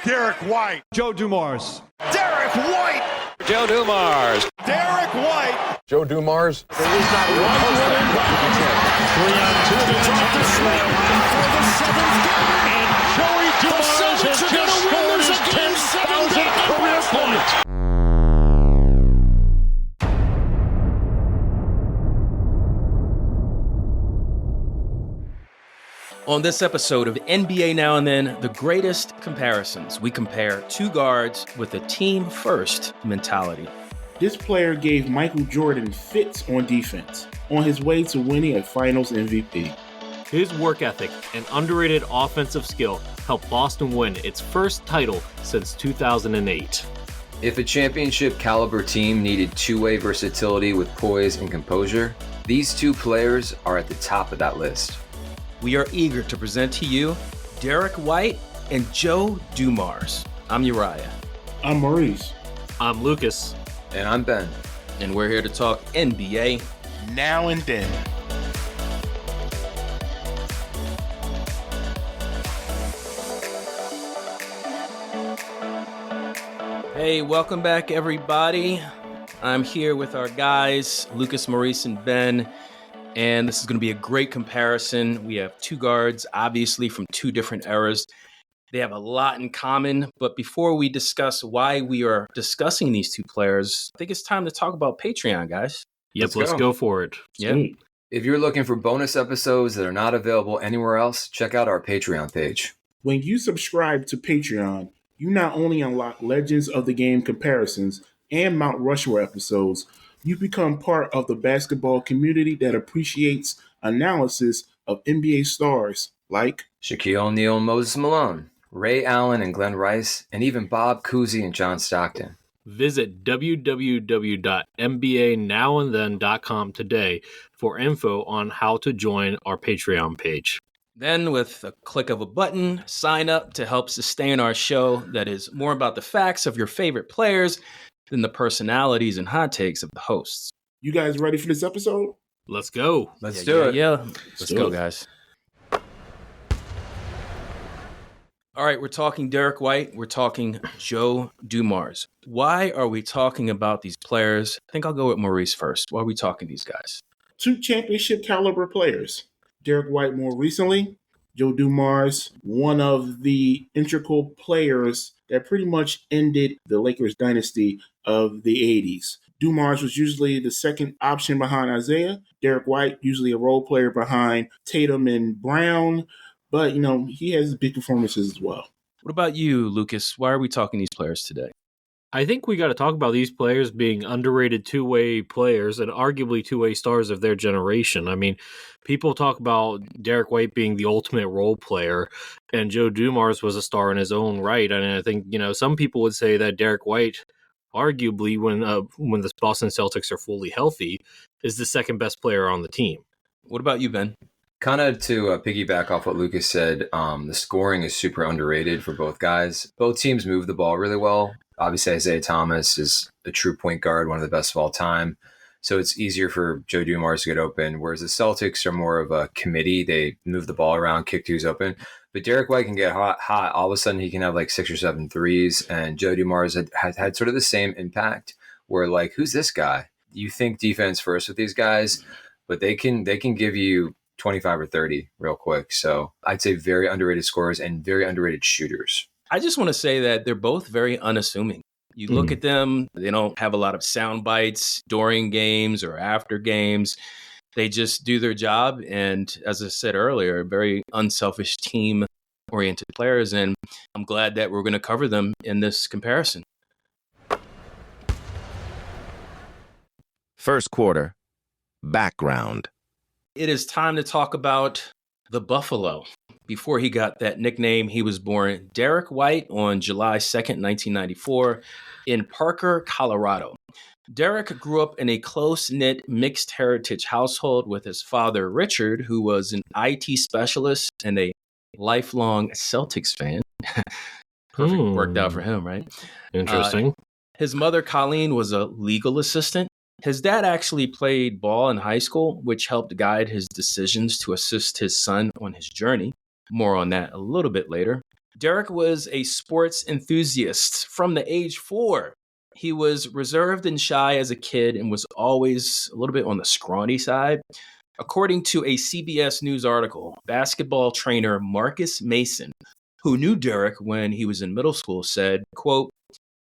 Derrick White. Joe Dumars. Derrick White. Joe Dumars. Derrick White. Joe Dumars. There is not one winning back. 3 on 2 to drop the slam for the seventh game. And Joey Dumars has just scored his 10,000th career point. On this episode of NBA Now and Then, the greatest comparisons. We compare two guards with a team-first mentality. This player gave Michael Jordan fits on defense on his way to winning a Finals MVP. His work ethic and underrated offensive skill helped Boston win its first title since 2008. If a championship caliber team needed two-way versatility with poise and composure, these two players are at the top of that list. We are eager to present to you Derrick White and Joe Dumars. I'm Uriah. I'm Maurice. I'm Lucas. And I'm Ben. And we're here to talk NBA Now and Then. Hey, welcome back, everybody. I'm here with our guys, Lucas, Maurice, and Ben. And this is going to be a great comparison. We have two guards, obviously from two different eras. They have a lot in common. But before we discuss why we are discussing these two players, I think it's time to talk about Patreon, guys. Yep, let's go for it. Yeah. If you're looking for bonus episodes that are not available anywhere else, check out our Patreon page. When you subscribe to Patreon, you not only unlock Legends of the Game comparisons and Mount Rushmore episodes, you become part of the basketball community that appreciates analysis of NBA stars like Shaquille O'Neal and Moses Malone, Ray Allen and Glenn Rice, and even Bob Cousy and John Stockton. Visit www.nbanowandthen.com today for info on how to join our Patreon page. Then, with a click of a button, sign up to help sustain our show that is more about the facts of your favorite players than the personalities and hot takes of the hosts. You guys ready for this episode? Let's go. Let's do it. Yeah. Let's go, guys. All right, we're talking Derrick White. We're talking Joe Dumars. Why are we talking about these players? I think I'll go with Maurice first. Why are we talking these guys? Two championship caliber players. Derrick White more recently. Joe Dumars, one of the integral players that pretty much ended the Lakers dynasty of the 80s. Dumars was usually the second option behind Isaiah. Derrick White, usually a role player behind Tatum and Brown. But, he has big performances as well. What about you, Lucas? Why are we talking these players today? I think we got to talk about these players being underrated two-way players and arguably two-way stars of their generation. I mean, people talk about Derrick White being the ultimate role player, and Joe Dumars was a star in his own right. And I think, some people would say that Derrick White, arguably, when the Boston Celtics are fully healthy, is the second best player on the team. What about you, Ben? Kind of to piggyback off what Lucas said, the scoring is super underrated for both guys. Both teams move the ball really well. Obviously, Isaiah Thomas is a true point guard, one of the best of all time. So it's easier for Joe Dumars to get open, whereas the Celtics are more of a committee. They move the ball around, kick twos open. But Derrick White can get hot. All of a sudden, he can have like 6 or 7 threes. And Joe Dumars had sort of the same impact where, like, who's this guy? You think defense first with these guys, but they can give you 25 or 30 real quick. So I'd say very underrated scorers and very underrated shooters. I just want to say that they're both very unassuming. You look at them, they don't have a lot of sound bites during games or after games. They just do their job. And as I said earlier, very unselfish team-oriented players. And I'm glad that we're going to cover them in this comparison. First quarter, background. It is time to talk about the Buffalo. Before he got that nickname, he was born Derrick White on July 2nd, 1994, in Parker, Colorado. Derrick grew up in a close-knit mixed heritage household with his father, Richard, who was an IT specialist and a lifelong Celtics fan. Perfect. Worked out for him, right? Interesting. His mother, Colleen, was a legal assistant. His dad actually played ball in high school, which helped guide his decisions to assist his son on his journey. More on that a little bit later. Derrick was a sports enthusiast from the age 4. He was reserved and shy as a kid and was always a little bit on the scrawny side. According to a CBS News article, basketball trainer Marcus Mason, who knew Derrick when he was in middle school, said, quote,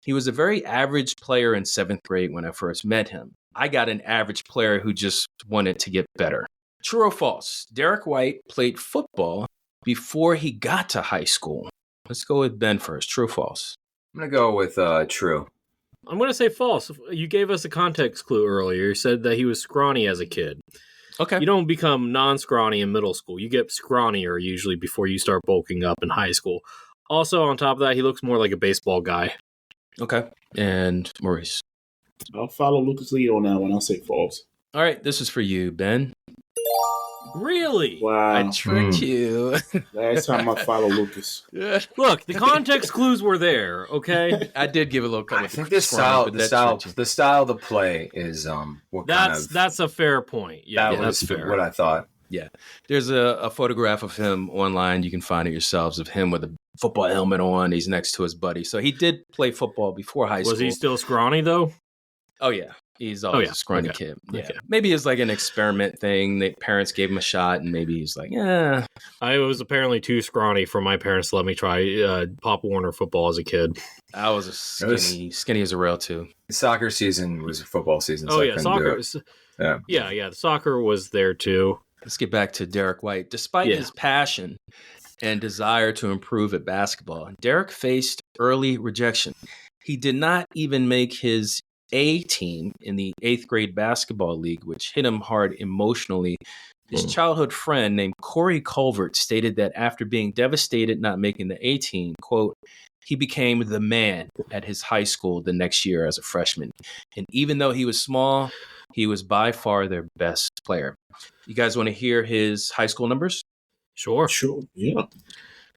"He was a very average player in 7th grade when I first met him. I got an average player who just wanted to get better." True or false? Derrick White played football before he got to high school. Let's go with Ben first. True or false? I'm going to go with true. I'm going to say false. You gave us a context clue earlier. You said that he was scrawny as a kid. Okay. You don't become non-scrawny in middle school. You get scrawnier usually before you start bulking up in high school. Also, on top of that, he looks more like a baseball guy. Okay. And Maurice? I'll follow Lucas' lead on that one. I'll say false. All right. This is for you, Ben. Really? Wow. I tricked you. Last time I followed Lucas. Look, the context clues were there, okay? I did give a little I think the style of the play is That's a fair point. Yeah, that's fair. What I thought. Yeah. There's a photograph of him online. You can find it yourselves, of him with a football helmet on. He's next to his buddy. So he did play football before high school. Was he still scrawny, though? Oh, yeah. He's always a scrawny kid. Yeah. Okay. Maybe it's like an experiment thing. The parents gave him a shot, and maybe he's like, yeah. I was apparently too scrawny for my parents to let me try Pop Warner football as a kid. I was skinny as a rail, too. Soccer season was football season. So I yeah, couldn't soccer. do it. Yeah. The soccer was there, too. Let's get back to Derrick White. Despite his passion and desire to improve at basketball, Derrick faced early rejection. He did not even make his A team in the 8th grade basketball league, which hit him hard emotionally. His childhood friend named Corey Culvert stated that after being devastated not making the A team, quote, he became the man at his high school the next year as a freshman. And even though he was small, he was by far their best player. You guys want to hear his high school numbers? Sure. Yeah. All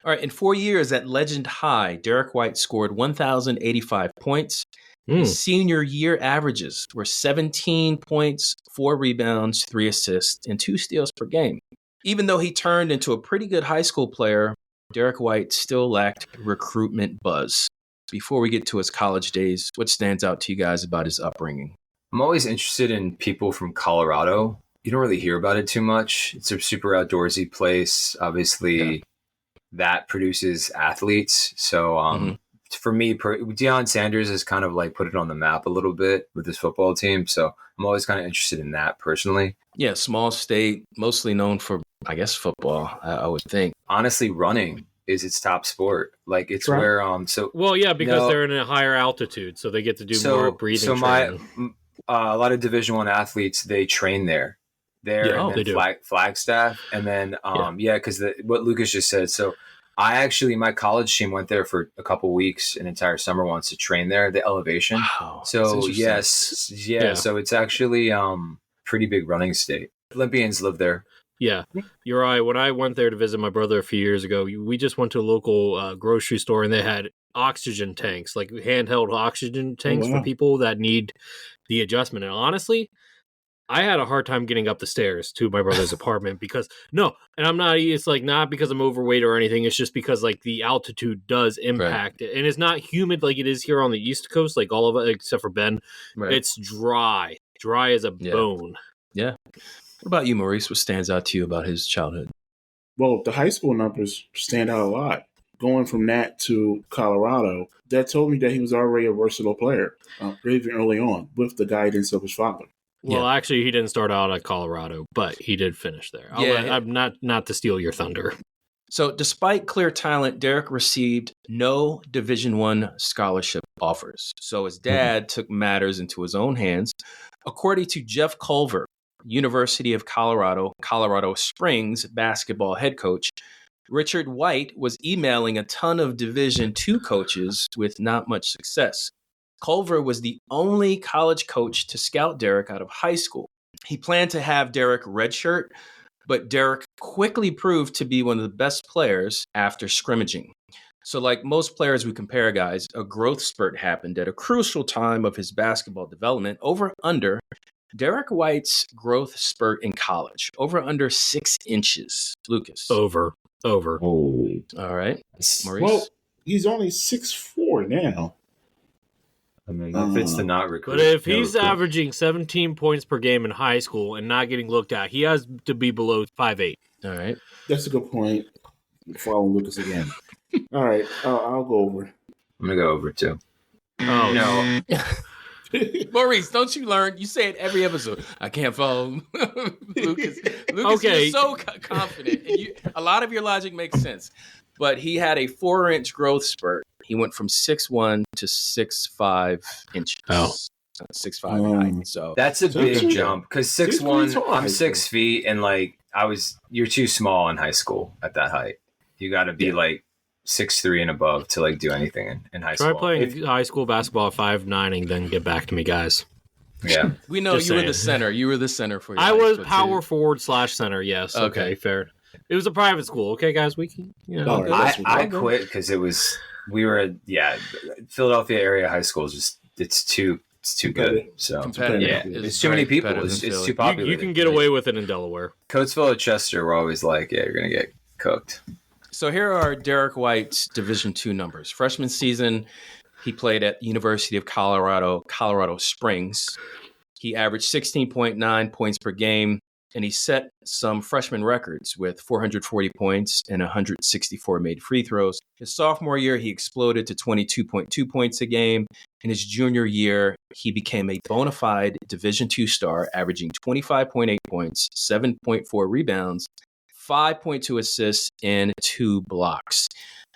right. In 4 years at Legend High, Derrick White scored 1,085 points. His senior year averages were 17 points, 4 rebounds, 3 assists, and 2 steals per game. Even though he turned into a pretty good high school player, Derrick White still lacked recruitment buzz. Before we get to his college days, what stands out to you guys about his upbringing? I'm always interested in people from Colorado. You don't really hear about it too much. It's a super outdoorsy place. Obviously, that produces athletes. So for me, Deion Sanders has kind of like put it on the map a little bit with his football team. So I'm always kind of interested in that personally. Yeah, small state, mostly known for, I guess, football, I would think. Honestly, running is its top sport. Like it's where because they're in a higher altitude, so they get to do more breathing training. A lot of Division I athletes, they train there. They do. Flagstaff, and then because what Lucas just said. So my college team went there for a couple weeks, an entire summer once to train there. The elevation. Wow. So so it's actually pretty big running state. Olympians live there. Yeah, you're right. When I went there to visit my brother a few years ago, we just went to a local grocery store, and they had oxygen tanks, like handheld oxygen tanks for people that need the adjustment. And honestly, I had a hard time getting up the stairs to my brother's apartment it's like not because I'm overweight or anything. It's just because like the altitude does impact it. And it's not humid like it is here on the East Coast, like all of it except for Ben. Right. It's dry as a bone. Yeah. What about you, Maurice? What stands out to you about his childhood? Well, the high school numbers stand out a lot. Going from that to Colorado, that told me that he was already a versatile player, even early on, with the guidance of his father. Well, actually, he didn't start out at Colorado, but he did finish there. I'm not to steal your thunder. So, despite clear talent, Derrick received no Division I scholarship offers. So, his dad took matters into his own hands. According to Jeff Culver, University of Colorado, Colorado Springs basketball head coach, Richard White was emailing a ton of Division II coaches with not much success. Culver was the only college coach to scout Derrick out of high school. He planned to have Derrick redshirt, but Derrick quickly proved to be one of the best players after scrimmaging. So like most players we compare, guys, a growth spurt happened at a crucial time of his basketball development. Over/under, Derrick White's growth spurt in college, over/under 6 inches. Lucas. Over. Over. Oh, All right. Maurice? well, he's only 6'4" now. I mean, that fits the not recruit. But if he's averaging 17 points per game in high school and not getting looked at, he has to be below 5'8". All right. That's a good point. Following Lucas again. All right, I'll go over. I'm going to go over too. Oh, No. Maurice, don't you learn? You say it every episode. I can't follow Lucas. Lucas, Okay. you're so confident. And a lot of your logic makes sense. But he had a 4-inch growth spurt. He went from 6'1" to 6'5" inches. Oh. 6'5" in height. So That's a big too- jump because 6'1", 6'1", I'm 6 feet, and like you're too small in high school at that height. You got to be like 6'3" and above to like do anything in high try school. playing high school basketball at 5'9" and then get back to me, guys. Yeah. we know Just you were saying. the center. You were the center for your I high was school, power too. forward / center. Yes. Okay. Fair. It was a private school. Okay, guys. We can. You know. All right. I quit because Philadelphia area high school is just it's too good. So Competitive. yeah, It's it's too many very people. competitive It's in too Philly. popular. You can get away with it in Delaware. Coatesville at Chester were always like, yeah, you're gonna get cooked. So here are Derrick White's Division II numbers. Freshman season, he played at University of Colorado Springs. He averaged 16.9 points per game, and he set some freshman records with 440 points and 164 made free throws. His sophomore year, he exploded to 22.2 points a game. In his junior year, he became a bona fide Division II star, averaging 25.8 points, 7.4 rebounds, 5.2 assists, and 2 blocks.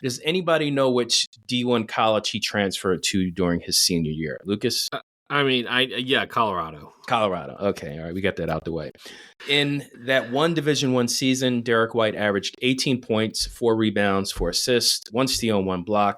Does anybody know which D1 college he transferred to during his senior year? Lucas? I mean, Colorado. Colorado. Okay, all right, we got that out the way. In that one Division I season, Derrick White averaged 18 points, 4 rebounds, 4 assists, 1 steal, and 1 block.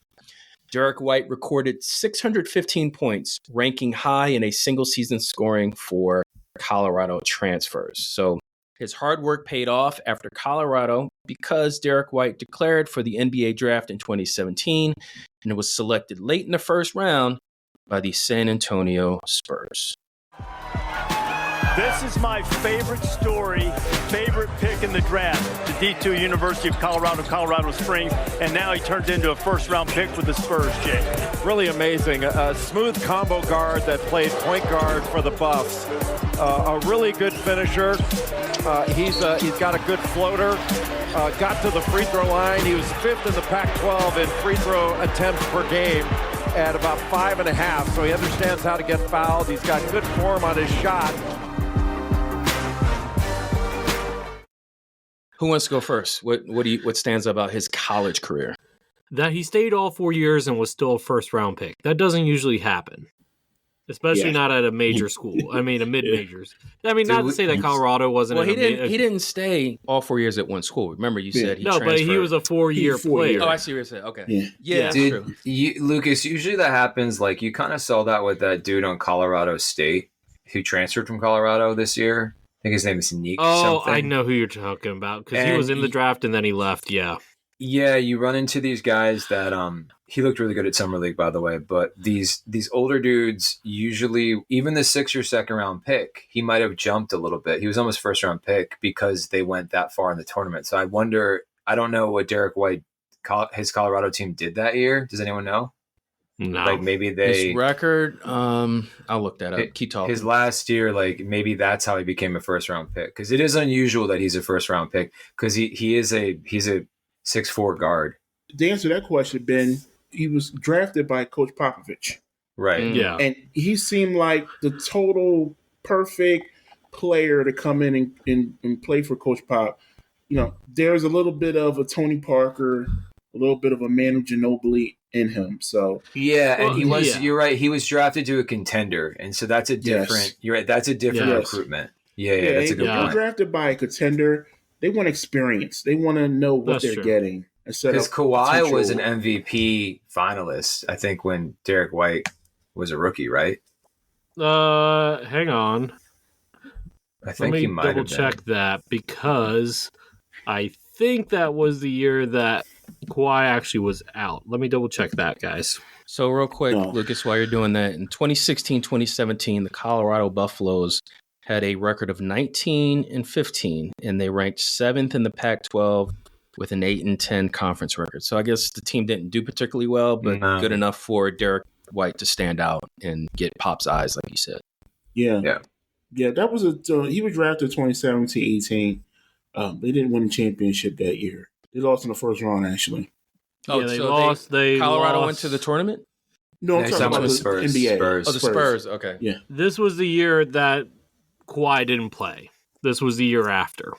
Derrick White recorded 615 points, ranking high in a single season scoring for Colorado transfers. So his hard work paid off after Colorado because Derrick White declared for the NBA draft in 2017 and was selected late in the first round by the San Antonio Spurs. This is my favorite story, favorite pick in the draft. The D2 University of Colorado Springs, and now he turns into a first-round pick with the Spurs, Jay. Really amazing. A smooth combo guard that played point guard for the Buffs. A really good finisher. He's got a good floater. Got to the free throw line. He was 5th in the Pac-12 in free throw attempts per game at about 5.5. So he understands how to get fouled. He's got good form on his shot. Who wants to go first? What stands out about his college career? That he stayed all 4 years and was still a first-round pick. That doesn't usually happen, especially not at a major school. I mean, a mid-majors. I mean, not to say that Colorado wasn't. Well, he didn't stay all 4 years at one school. Remember, you said he transferred. but he was a 4-year player. Oh, I see what you're saying. Okay, Yeah. that's Dude, true. Lucas, usually that happens. Like you kind of saw that with that dude on Colorado State who transferred from Colorado this year. I think his name is Neek. Oh, something. I know who you're talking about because he was in the draft and then he left. Yeah. Yeah, you run into these guys that he looked really good at summer league, by the way. But these older dudes usually, even the 6th or 2nd round pick, he might have jumped a little bit. He was almost 1st round pick because they went that far in the tournament. So I wonder. I don't know what Derrick White, his Colorado team, did that year. Does anyone know? No. Like maybe His record. I'll look that up. Keep talking. His last year, like maybe that's how he became a 1st round pick because it is unusual that he's a 1st round pick because he's a 6'4" guard. To answer that question, Ben, he was drafted by Coach Popovich. Right. Yeah. And he seemed like the total perfect player to come in and play for Coach Pop. You know, there's a little bit of a Tony Parker, a little bit of a Manu Ginobili in him. So yeah, and he was. yeah. You're right. He was drafted to a contender, and so that's a different. Yes. You're right. That's a different Yes. recruitment. Yeah, that's a good They're point. drafted by a contender. They want experience. They want to know what That's they're true. getting. Because Kawhi was an MVP finalist, I think, when Derrick White was a rookie, right? Hang on. I think Let he me might double have been. check that because I think that was the year that Kawhi actually was out. Let me double check that, guys. So real quick, No. Lucas, while you're doing that, in 2016-2017, the Colorado Buffaloes had a record of 19-15, and they ranked 7th in the Pac-12, with an 8-10 conference record. So I guess the team didn't do particularly well, but No. good enough for Derrick White to stand out and get Pop's eyes, like you said. Yeah. That was he was drafted 2017-18. They didn't win the championship that year. They lost in the first round, actually. Oh, yeah, they so lost. Colorado lost. went to the tournament? No, I'm He's talking about the Spurs. NBA. Spurs. Oh, the Spurs. Okay. Yeah. This was the year that Kawhi didn't play. This was the year after.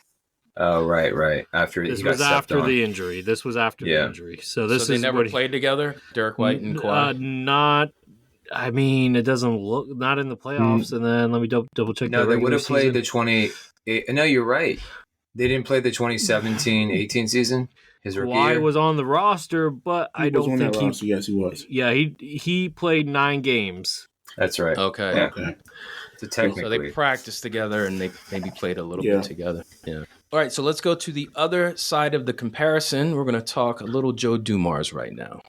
Oh, right. After This he got was stepped after on. the injury. This was after the injury. So this So they is never what played together, Derrick White and Kawhi? not. I mean, it doesn't look not in the playoffs. And then let me double check. No, the they would regular have played the season. No, you're right. They didn't play the 2017-18 season. His rookie Kawhi year. was on the roster, but I don't think he. roster. Yes, he was. Yeah, he played 9 games. That's right. Okay. Yeah. Okay. So So technically, they practiced together and they maybe played a little Yeah. bit together. Yeah. All right, so let's go to the other side of the comparison. We're going to talk a little Joe Dumars right now.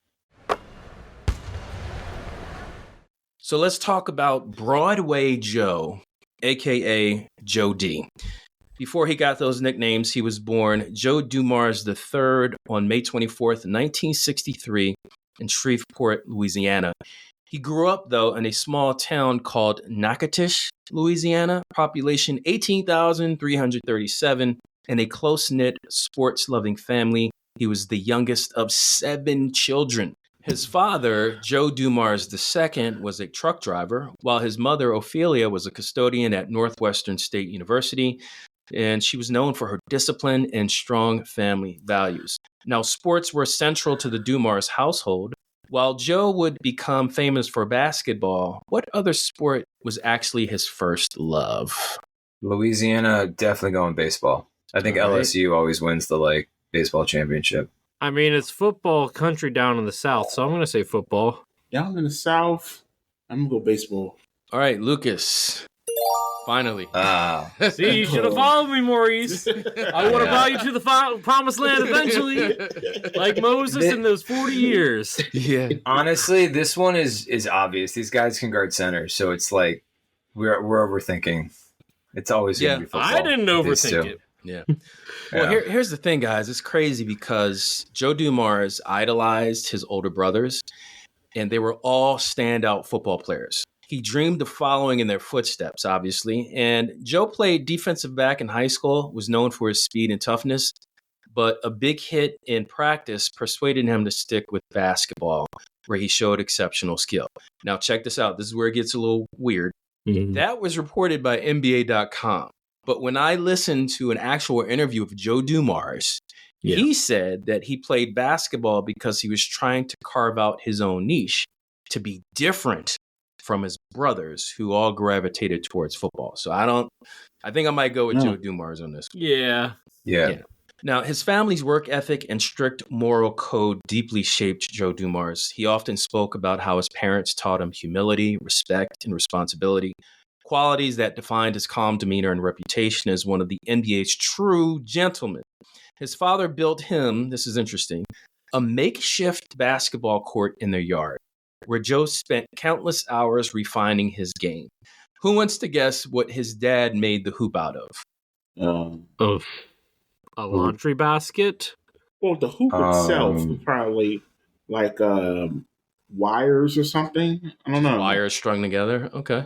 So let's talk about Broadway Joe, a.k.a. Joe D. Before he got those nicknames, he was born Joe Dumars III on May 24th, 1963 in Shreveport, Louisiana. He grew up, though, in a small town called Natchitoches, Louisiana, population 18,337, and a close-knit, sports-loving family. He was the youngest of 7 children. His father, Joe Dumars II, was a truck driver, while his mother, Ophelia, was a custodian at Northwestern State University, and she was known for her discipline and strong family values. Now, sports were central to the Dumars household. While Joe would become famous for basketball, what other sport was actually his first love? Louisiana definitely going baseball. I think All right. LSU always wins the baseball championship. I mean, it's football country down in the South, so I'm going to say football. Down in the South, I'm going to go baseball. All right, Lucas. Finally. See, you should have followed me, Maurice. I would have brought you to the promised land eventually, like Moses in those 40 years. Yeah. Honestly, this one is obvious. These guys can guard center, so it's like we're overthinking. It's always going to be football. I didn't with these overthink two. it. Yeah. Well, here's the thing, guys. It's crazy because Joe Dumars idolized his older brothers, and they were all standout football players. He dreamed of following in their footsteps, obviously. And Joe played defensive back in high school, was known for his speed and toughness, but a big hit in practice persuaded him to stick with basketball, where he showed exceptional skill. Now, check this out. This is where it gets a little weird. Mm-hmm. That was reported by NBA.com. But when I listened to an actual interview of Joe Dumars, he said that he played basketball because he was trying to carve out his own niche, to be different from his brothers who all gravitated towards football. So I think I might go with Joe Dumars on this. Yeah. Now, his family's work ethic and strict moral code deeply shaped Joe Dumars. He often spoke about how his parents taught him humility, respect, and responsibility, qualities that defined his calm demeanor and reputation as one of the NBA's true gentlemen. His father built him, this is interesting, a makeshift basketball court in their yard, where Joe spent countless hours refining his game. Who wants to guess what his dad made the hoop out of? A laundry basket? Well, the hoop itself, probably like wires or something. I don't know. Wires strung together? Okay.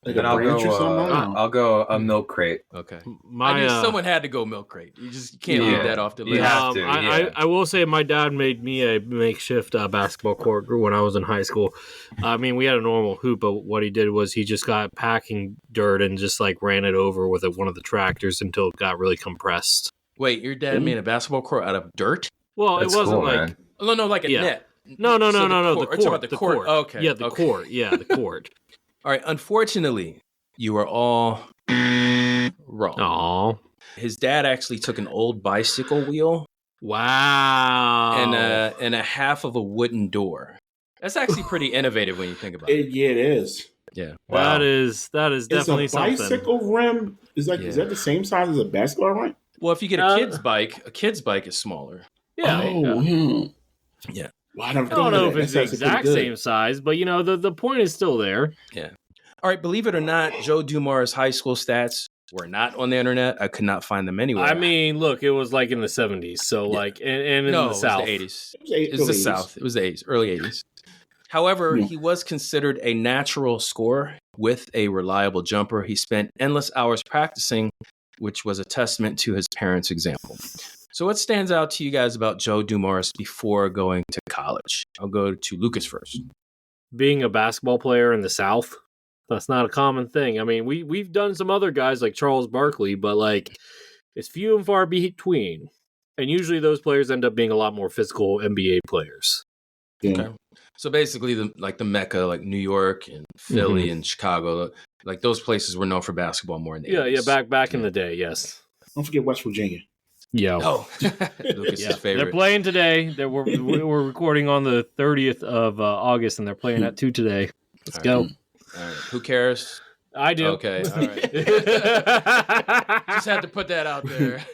Like Then a branch or something? I don't know. I'll go a milk crate. Okay. My, I knew someone had to go milk crate. You just can't leave that off the You list. have to, I will say my dad made me a makeshift basketball court when I was in high school. I mean, we had a normal hoop, but what he did was he just got packing dirt and just ran it over with one of the tractors until it got really compressed. Wait, your dad made a basketball court out of dirt? Well, That's it wasn't cool, man. Oh, no, like a net. No. So The We're court. talking about the court. Okay. Yeah, the court. Yeah, the court. All right. Unfortunately, you are all wrong. Aw. His dad actually took an old bicycle wheel Wow. and a half of a wooden door. That's actually pretty innovative when you think about it. Yeah, it is. Yeah. That is definitely Is a bicycle something. rim is that the same size as a basketball rim? Well, if you get a kid's bike is smaller. Yeah. Yeah. Well, I I don't know if it's the exact same size, but the point is still there. Yeah. All right. Believe it or not, Joe Dumars' high school stats were not on the internet. I could not find them anywhere. I mean, look, it was like in the 70s, so like, and in no, the South. it was the 80s. It It was the South. It was the 80s, early 80s. However, he was considered a natural scorer with a reliable jumper. He spent endless hours practicing, which was a testament to his parents' example. So what stands out to you guys about Joe Dumars before going to college? I'll go to Lucas first. Being a basketball player in the South, that's not a common thing. I mean, we've done some other guys like Charles Barkley, but like it's few and far between. And usually those players end up being a lot more physical NBA players. Yeah. Okay. So basically, the Mecca, like New York and Philly and Chicago, like those places were known for basketball more in the 80s. Yeah, back in the day, yes. Don't forget West Virginia. Yeah. Oh, Lucas's favorite. They're playing today. We're recording on the 30th of August, and they're playing at 2 today. Let's go. All right. Who cares? I do. Okay. All right. Just had to put that out there.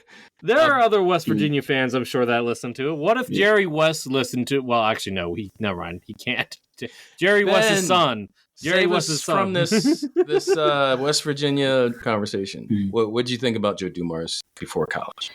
There are other West Virginia fans, I'm sure, that listen to it. What if Jerry West listened to it? Well, actually, no. Never mind. He can't. Jerry West's son. Jerry West's son. From this West Virginia conversation, what did you think about Joe Dumars before college?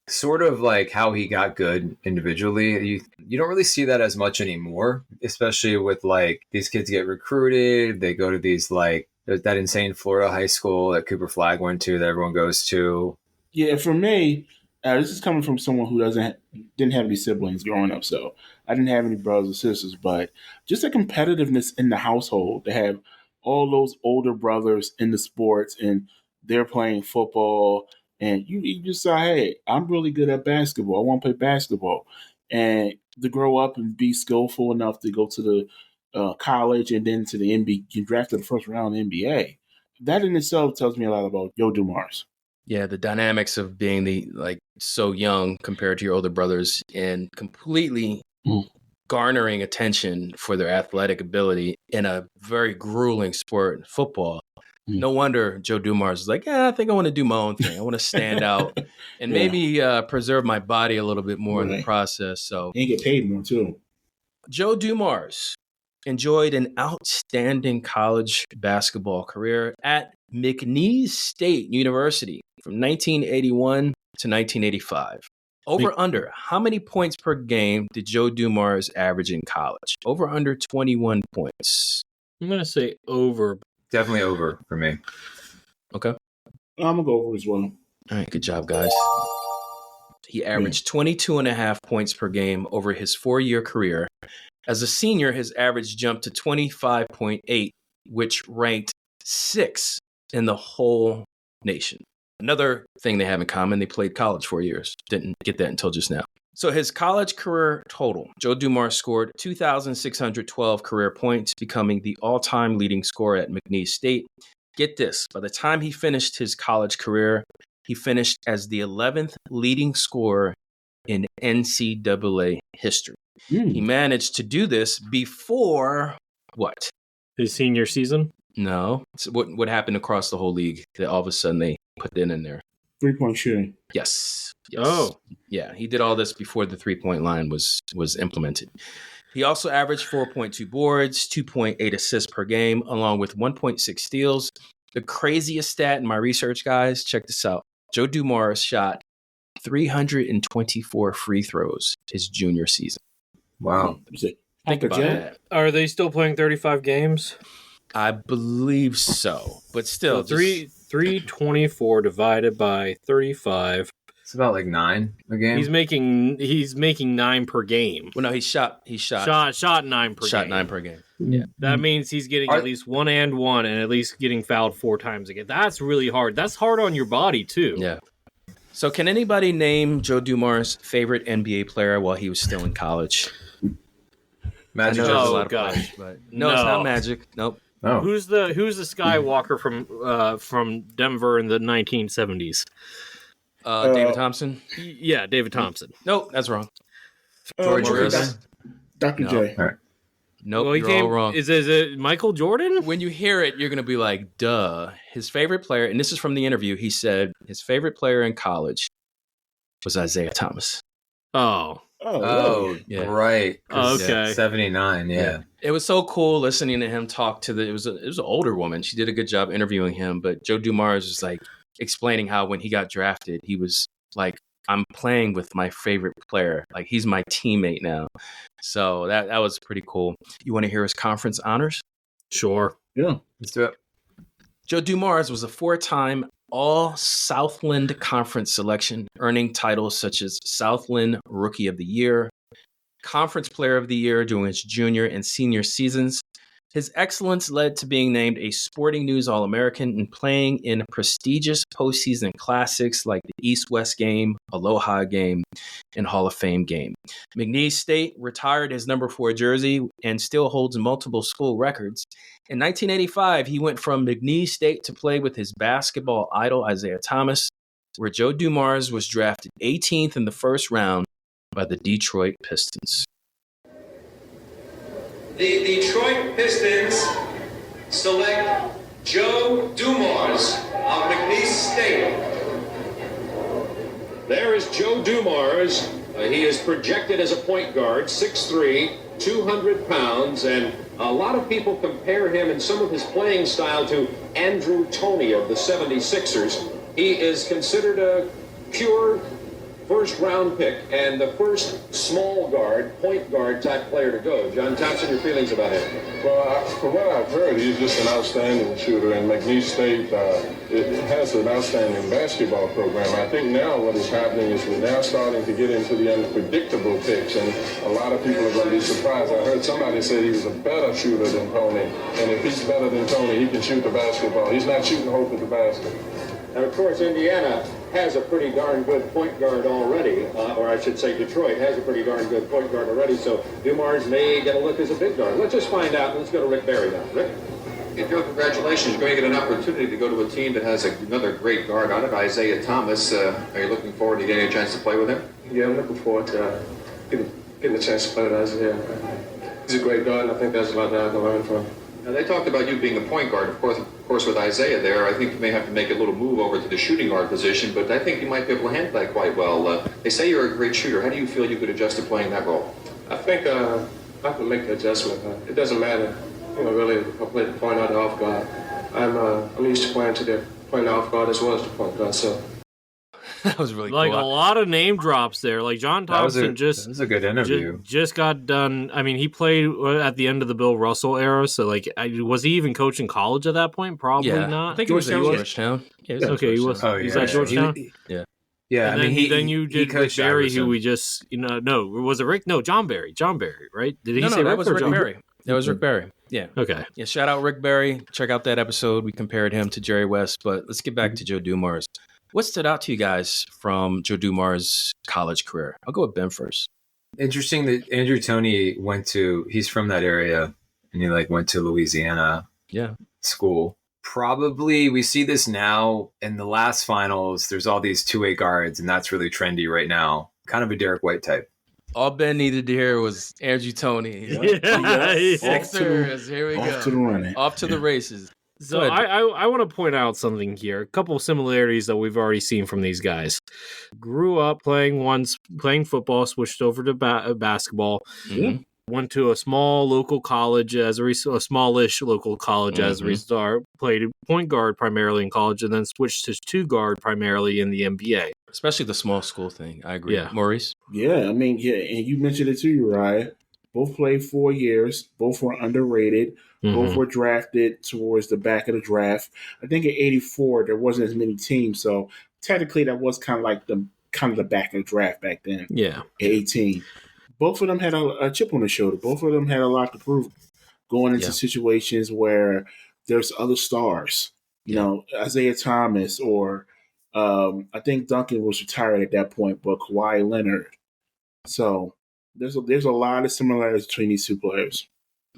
Sort of like how he got good individually. You don't really see that as much anymore, especially with like these kids get recruited. They go to these like there's that insane Florida high school that Cooper Flagg went to that everyone goes to. Yeah, for me, this is coming from someone who didn't have any siblings growing up, so I didn't have any brothers or sisters. But just a competitiveness in the household to have all those older brothers in the sports and they're playing football, and you just say, "Hey, I'm really good at basketball. I want to play basketball," and to grow up and be skillful enough to go to the college and then to the NBA, get drafted the first round in the NBA. That in itself tells me a lot about Joe Dumars. Yeah, the dynamics of being so young compared to your older brothers and completely garnering attention for their athletic ability in a very grueling sport, football. No wonder Joe Dumars is like, I think I want to do my own thing. I want to stand out and maybe preserve my body a little bit more in the process. So and get paid more too. Joe Dumars enjoyed an outstanding college basketball career at McNeese State University from 1981 to 1985. Over under, how many points per game did Joe Dumars average in college? Over under 21 points. I'm going to say over. Definitely over for me. Okay. I'm going to go over as well. All right, good job, guys. He averaged 22.5 points per game over his 4-year career. As a senior, his average jumped to 25.8, which ranked 6th in the whole nation. Another thing they have in common, they played college 4 years. Didn't get that until just now. So his college career total, Joe Dumars scored 2,612 career points, becoming the all-time leading scorer at McNeese State. Get this, by the time he finished his college career, he finished as the 11th leading scorer in NCAA history. He managed to do this before what? His senior season? No. It's what happened across the whole league that all of a sudden they put it in there. 3-point shooting. Yes. Oh. Yeah, he did all this before the 3-point line was implemented. He also averaged 4.2 boards, 2.8 assists per game, along with 1.6 steals. The craziest stat in my research, guys, check this out. Joe Dumars shot 324 free throws his junior season. Wow. Think about that. Are they still playing 35 games? I believe so, but still. So 324 divided by 35. It's about like 9 a game. He's making 9 per game. Well, no, he shot 9 per game. Shot 9 per game. Yeah. That means he's getting at least 1 and 1 and at least getting fouled 4 times a game. That's really hard. That's hard on your body, too. Yeah. So can anybody name Joe Dumars' favorite NBA player while he was still in college? Magic. Oh, gosh. No, it's not Magic. Nope. Oh. Who's the Skywalker from Denver in the 1970s? David Thompson? Yeah, David Thompson. Nope, that's wrong. George Morris. Dr. No. J. All right. Nope, Well, you're all wrong. Is it Michael Jordan? When you hear it, you're going to be like, duh. His favorite player, and this is from the interview, he said his favorite player in college was Isaiah Thomas. Oh. Oh, Yeah. right. Oh, okay. 79, yeah. It was so cool listening to him talk to it was an older woman. She did a good job interviewing him, but Joe Dumars was like, explaining how when he got drafted, he was like, I'm playing with my favorite player. Like, he's my teammate now. So that was pretty cool. You want to hear his conference honors? Sure. Yeah. Let's do it. Joe Dumars was a 4-time All-Southland Conference selection, earning titles such as Southland Rookie of the Year, Conference Player of the Year during his junior and senior seasons. His excellence led to being named a Sporting News All-American and playing in prestigious postseason classics like the East-West Game, Aloha Game, and Hall of Fame Game. McNeese State retired his number 4 jersey and still holds multiple school records. In 1985, he went from McNeese State to play with his basketball idol, Isaiah Thomas, where Joe Dumars was drafted 18th in the first round by the Detroit Pistons. The Detroit Pistons select Joe Dumars of McNeese State. There is Joe Dumars. He is projected as a point guard, 6'3", 200 pounds, and a lot of people compare him in some of his playing style to Andrew Toney of the 76ers. He is considered a pure first-round pick and the first small guard, point guard type player to go. John Thompson, your feelings about him? Well, from what I've heard, he's just an outstanding shooter, and McNeese State it has an outstanding basketball program. I think now what is happening is we're now starting to get into the unpredictable picks, and a lot of people are going to be surprised. I heard somebody say he was a better shooter than Tony, and if he's better than Tony, he can shoot the basketball. He's not shooting hope at the basket. And of course, Indiana has a pretty darn good point guard already, or I should say Detroit has a pretty darn good point guard already, so Dumars may get a look as a big guard. Let's just find out. Let's go to Rick Barry now. Rick? Joe, congratulations. You're going to get an opportunity to go to a team that has another great guard on it, Isaiah Thomas. Are you looking forward to getting a chance to play with him? Yeah, I'm looking forward to getting a chance to play with Isaiah. He's a great guard, and I think there's a lot that I can learn from. Now, they talked about you being the point guard. Of course, with Isaiah there, I think you may have to make a little move over to the shooting guard position, but I think you might be able to handle that quite well. They say you're a great shooter. How do you feel you could adjust to playing that role? I think I can make the adjustment. It doesn't matter, really, if I play the point or the off guard. I'm used to playing the off guard as well as the point guard, so. That was really like cool. A lot of name drops there. Like John Thompson that was a good interview. Just got done. I mean, he played at the end of the Bill Russell era. So, like, was he even coaching college at that point? Probably not. I think he was at Georgetown. Yeah, okay, he was. Oh, yeah. He's at Georgetown. Yeah, And I mean, then you did Rick Barry, who we just, no, was it Rick? No, John Barry. John Barry, right? Did he say that Rick was or Rick John Barry. That was Rick Barry. Yeah. Okay. Yeah. Shout out Rick Barry. Check out that episode. We compared him to Jerry West. But let's get back to Joe Dumars. What stood out to you guys from Joe Dumars' college career? I'll go with Ben first. Interesting that Andrew Toney he's from that area, and he went to Louisiana school. Probably we see this now in the last finals. There's all these 2-way guards, and that's really trendy right now. Kind of a Derrick White type. All Ben needed to hear was Andrew Toney. Sixers. Here we go. Off to the running. Off to the races. So I want to point out something here. A couple of similarities that we've already seen from these guys. Grew up playing football, switched over to basketball. Mm-hmm. Went to a small local college a smallish local college as a result. Played point guard primarily in college, and then switched to 2 guard primarily in the NBA. Especially the small school thing. I agree. Yeah. Maurice? Yeah, I mean, and you mentioned it too, Uriah. Both played 4 years. Both were underrated. Both were drafted towards the back of the draft. I think in '84 there wasn't as many teams, so technically that was kind of like the back of the draft back then. Yeah, at 18. Both of them had a chip on their shoulder. Both of them had a lot to prove going into situations where there's other stars. You know, Isaiah Thomas or I think Duncan was retired at that point, but Kawhi Leonard. So there's a lot of similarities between these two players.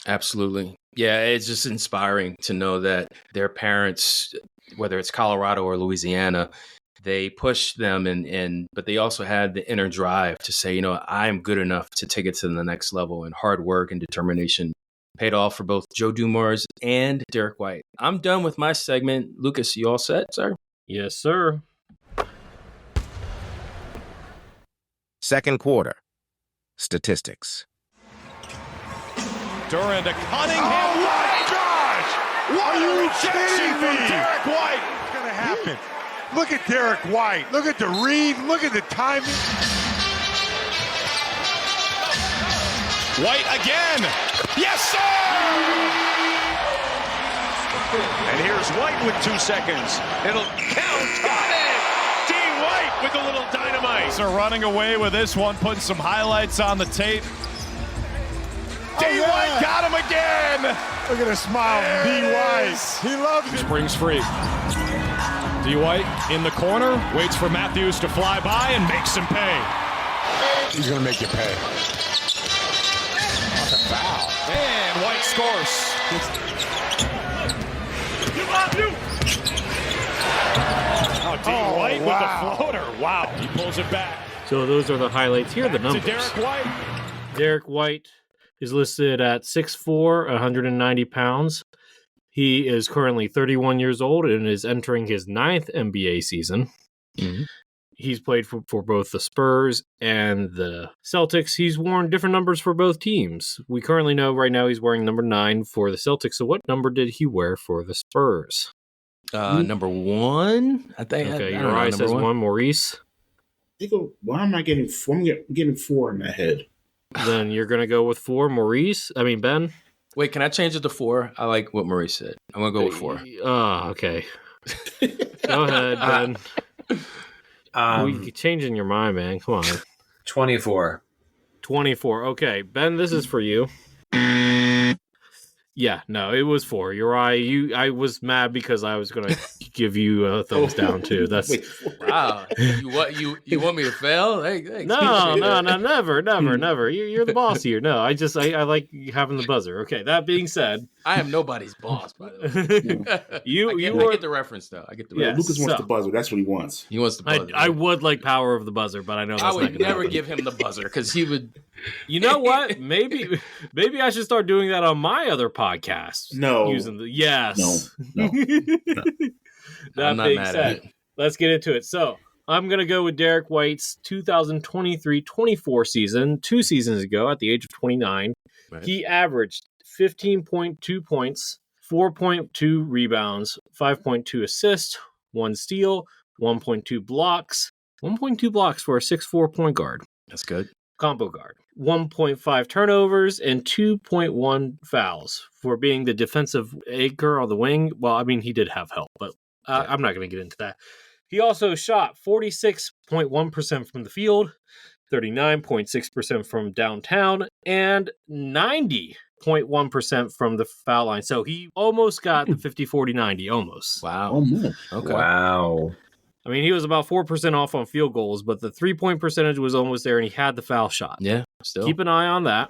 Absolutely. Yeah, it's just inspiring to know that their parents, whether it's Colorado or Louisiana, they pushed them but they also had the inner drive to say, I'm good enough to take it to the next level, and hard work and determination paid off for both Joe Dumars and Derrick White. I'm done with my segment. Lucas, you all set, sir? Yes, sir. Second quarter. Statistics. Duran to Cunningham. Oh my gosh! What a rejection from Derrick White! What's going to happen? Look at Derrick White. Look at the read. Look at the timing. White again. Yes, sir! And here's White with 2 seconds. It'll count. Got it! D. White with a little dynamite. So running away with this one, putting some highlights on the tape. D. White got him again. Look at the smile from D. White. He loves it. Springs free. D. White in the corner, waits for Matthews to fly by and makes him pay. He's going to make you pay. That's a foul. And White scores. Oh, D. White with the floater. Wow. He pulls it back. So those are the highlights. Here are the numbers. To Derrick White. Derrick White is listed at 6'4", 190 pounds. He is currently 31 years old and is entering his 9th NBA season. Mm-hmm. He's played for both the Spurs and the Celtics. He's worn different numbers for both teams. We currently know right now he's wearing number 9 for the Celtics. So what number did he wear for the Spurs? Number 1, I think. Okay, your eye says 1. Maurice? Why am I getting 4? I'm getting 4 in my head. Then you're going to go with 4. Ben? Wait, can I change it to 4? I like what Maurice said. I'm going to go with 4. Oh, okay. Go ahead, Ben. You changing your mind, man. Come on. 24. 24. Okay, Ben, this is for you. Yeah, no, it was 4. You're right. I was mad because I was going to give you a thumbs down too. That's wow. You want me to fail? Hey, no, never. You're the boss here. No, I like having the buzzer. Okay, that being said, I am nobody's boss, by the way. I get the reference though. I get the reference. Lucas wants the buzzer. That's what he wants. He wants the buzzer. I would like power of the buzzer, but I know that's I would never happen. give him the buzzer because he would. You know what? Maybe I should start doing that on my other podcasts. No. Using the yes. No. That being said, let's get into it. So I'm going to go with Derrick White's 2023-24 season. 2 seasons ago, at the age of 29, he averaged 15.2 points, 4.2 rebounds, 5.2 assists, 1 steal, 1.2 blocks. 1.2 blocks for a 6'4" point guard. That's good. Combo guard. 1.5 turnovers and 2.1 fouls for being the defensive anchor on the wing. Well, I mean, he did have help, but I'm not going to get into that. He also shot 46.1% from the field, 39.6% from downtown, and 90.1% from the foul line. So he almost got the 50-40-90, almost. Wow. Okay. Wow. I mean, he was about 4% off on field goals, but the 3-point percentage was almost there, and he had the foul shot. Yeah, still. Keep an eye on that.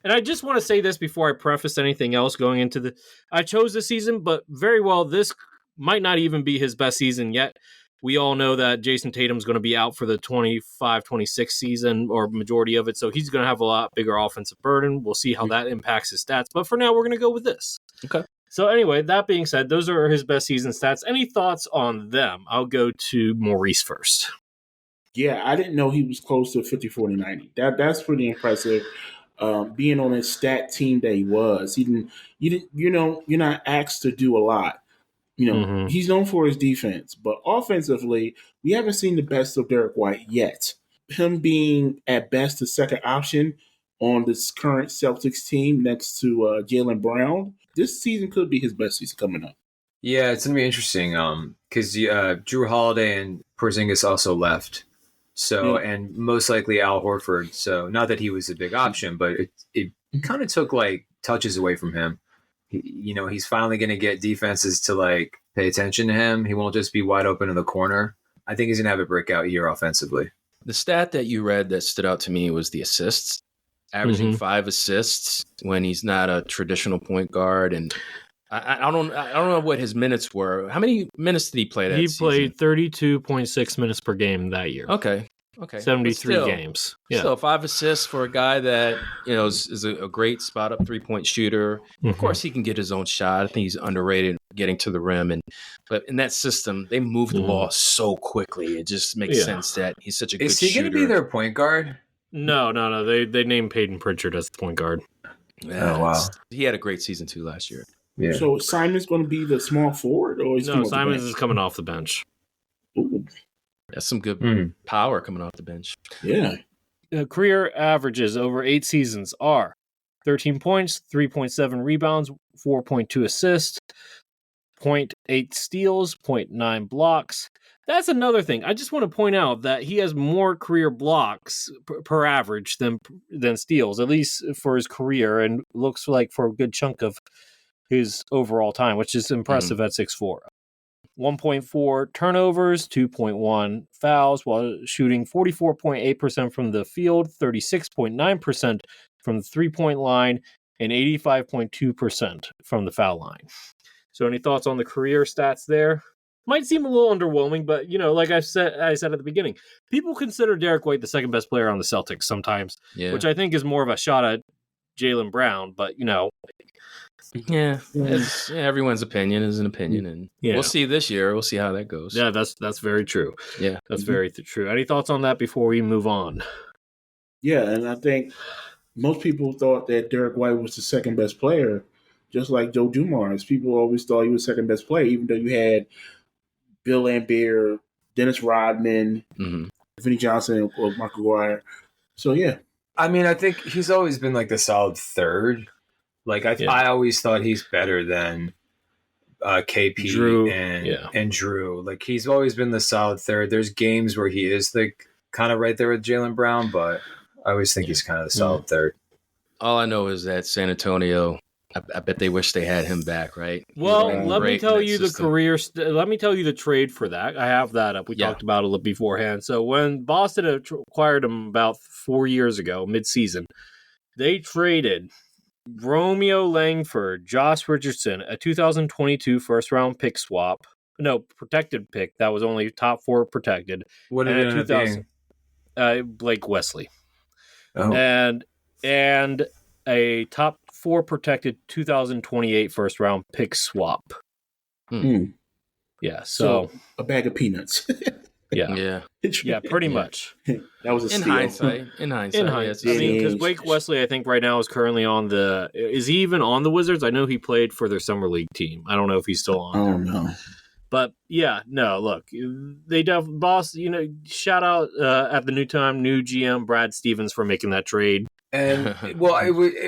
And I just want to say this before I preface anything else going into the... I chose this season, but very well, this might not even be his best season yet. We all know that Jason Tatum's going to be out for the 25-26 season, or majority of it, so he's going to have a lot bigger offensive burden. We'll see how that impacts his stats, but for now, we're going to go with this. Okay. So anyway, that being said, those are his best season stats. Any thoughts on them? I'll go to Maurice first. Yeah, I didn't know he was close to 50-40-90. That's pretty impressive. Being on his stat team that he was, you're not asked to do a lot. He's known for his defense, but offensively, we haven't seen the best of Derrick White yet. Him being at best the second option on this current Celtics team next to Jaylen Brown. This season could be his best season coming up. Yeah, it's going to be interesting because Drew Holiday and Porzingis also left. So, and most likely Al Horford. So, not that he was a big option, but it kind of took like touches away from him. He's finally going to get defenses to pay attention to him. He won't just be wide open in the corner. I think he's going to have a breakout year offensively. The stat that you read that stood out to me was the assists. Averaging 5 assists when he's not a traditional point guard, and I don't know what his minutes were. How many minutes did he play that season? He played 32.6 minutes per game that year. Okay. 73 games. Yeah. Still 5 assists for a guy that is a great spot up 3-point shooter. Of course, he can get his own shot. I think he's underrated getting to the rim, but in that system, they move the ball so quickly. It just makes sense that he's such a good shooter. Is he going to be their point guard? No. They named Peyton Pritchard as the point guard. Yeah, wow. He had a great season too last year. Yeah. So Simon's going to be the small forward, or Simons is coming off the bench. That's some good power coming off the bench. Yeah. Career averages over 8 seasons are 13 points, 3.7 rebounds, 4.2 assists, 0.8 steals, 0.9 blocks. That's another thing. I just want to point out that he has more career blocks per average than steals, at least for his career, and looks like for a good chunk of his overall time, which is impressive at 6'4". 1.4 turnovers, 2.1 fouls, while shooting 44.8% from the field, 36.9% from the three-point line, and 85.2% from the foul line. So any thoughts on the career stats there? Might seem a little underwhelming, but, like I said at the beginning, people consider Derrick White the second best player on the Celtics sometimes, which I think is more of a shot at Jaylen Brown, but, Yeah, everyone's opinion is an opinion, and we'll see this year. We'll see how that goes. Yeah, that's very true. Yeah, that's very true. Any thoughts on that before we move on? Yeah, and I think most people thought that Derrick White was the second best player, just like Joe Dumars. People always thought he was second best player, even though you had Bill Laimbeer, Dennis Rodman, Vinnie Johnson, or Mark Aguirre. So, yeah. I mean, I think he's always been like the solid third. Like, I always thought he's better than KP Drew. And Drew. Like, he's always been the solid third. There's games where he is like kind of right there with Jaylen Brown, but I always think he's kind of the solid third. All I know is that San Antonio, I bet they wish they had him back, right? Well, let me tell you let me tell you the trade for that. I have that up. We talked about it a little beforehand. So when Boston acquired him about 4 years ago, mid-season, they traded Romeo Langford, Josh Richardson, a 2022 first-round pick swap. No, protected pick. That was only top 4 protected. What did it end up being? Blake Wesley. Oh. And a top 4 protected 2028 first-round pick swap. Yeah, so a bag of peanuts. Yeah, pretty much. That was a in steal. hindsight. I mean, because Blake Wesley, I think right now is currently on the. Is he even on the Wizards? I know he played for their summer league team. I don't know if he's still on. Oh no. But look, they boss. Shout out at the new GM Brad Stevens for making that trade. And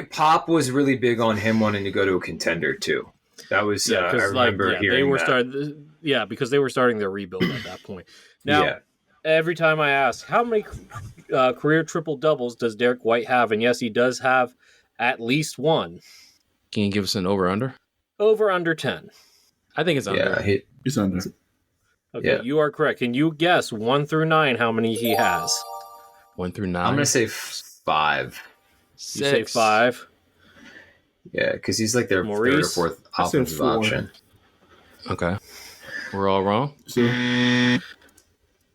Pop was really big on him wanting to go to a contender too. That was I remember hearing they were that. Because they were starting their rebuild at that point. Now, every time I ask, how many career triple doubles does Derrick White have? And yes, he does have at least one. Can you give us an over/under? Over under 10. I think it's under. Yeah, it's under. Okay, you are correct. Can you guess 1 through 9 how many he has? 1 through 9. I'm gonna say 5. 6. You say 5. Yeah, because he's like their Maurice? 3rd or 4th offensive option. Okay. We're all wrong?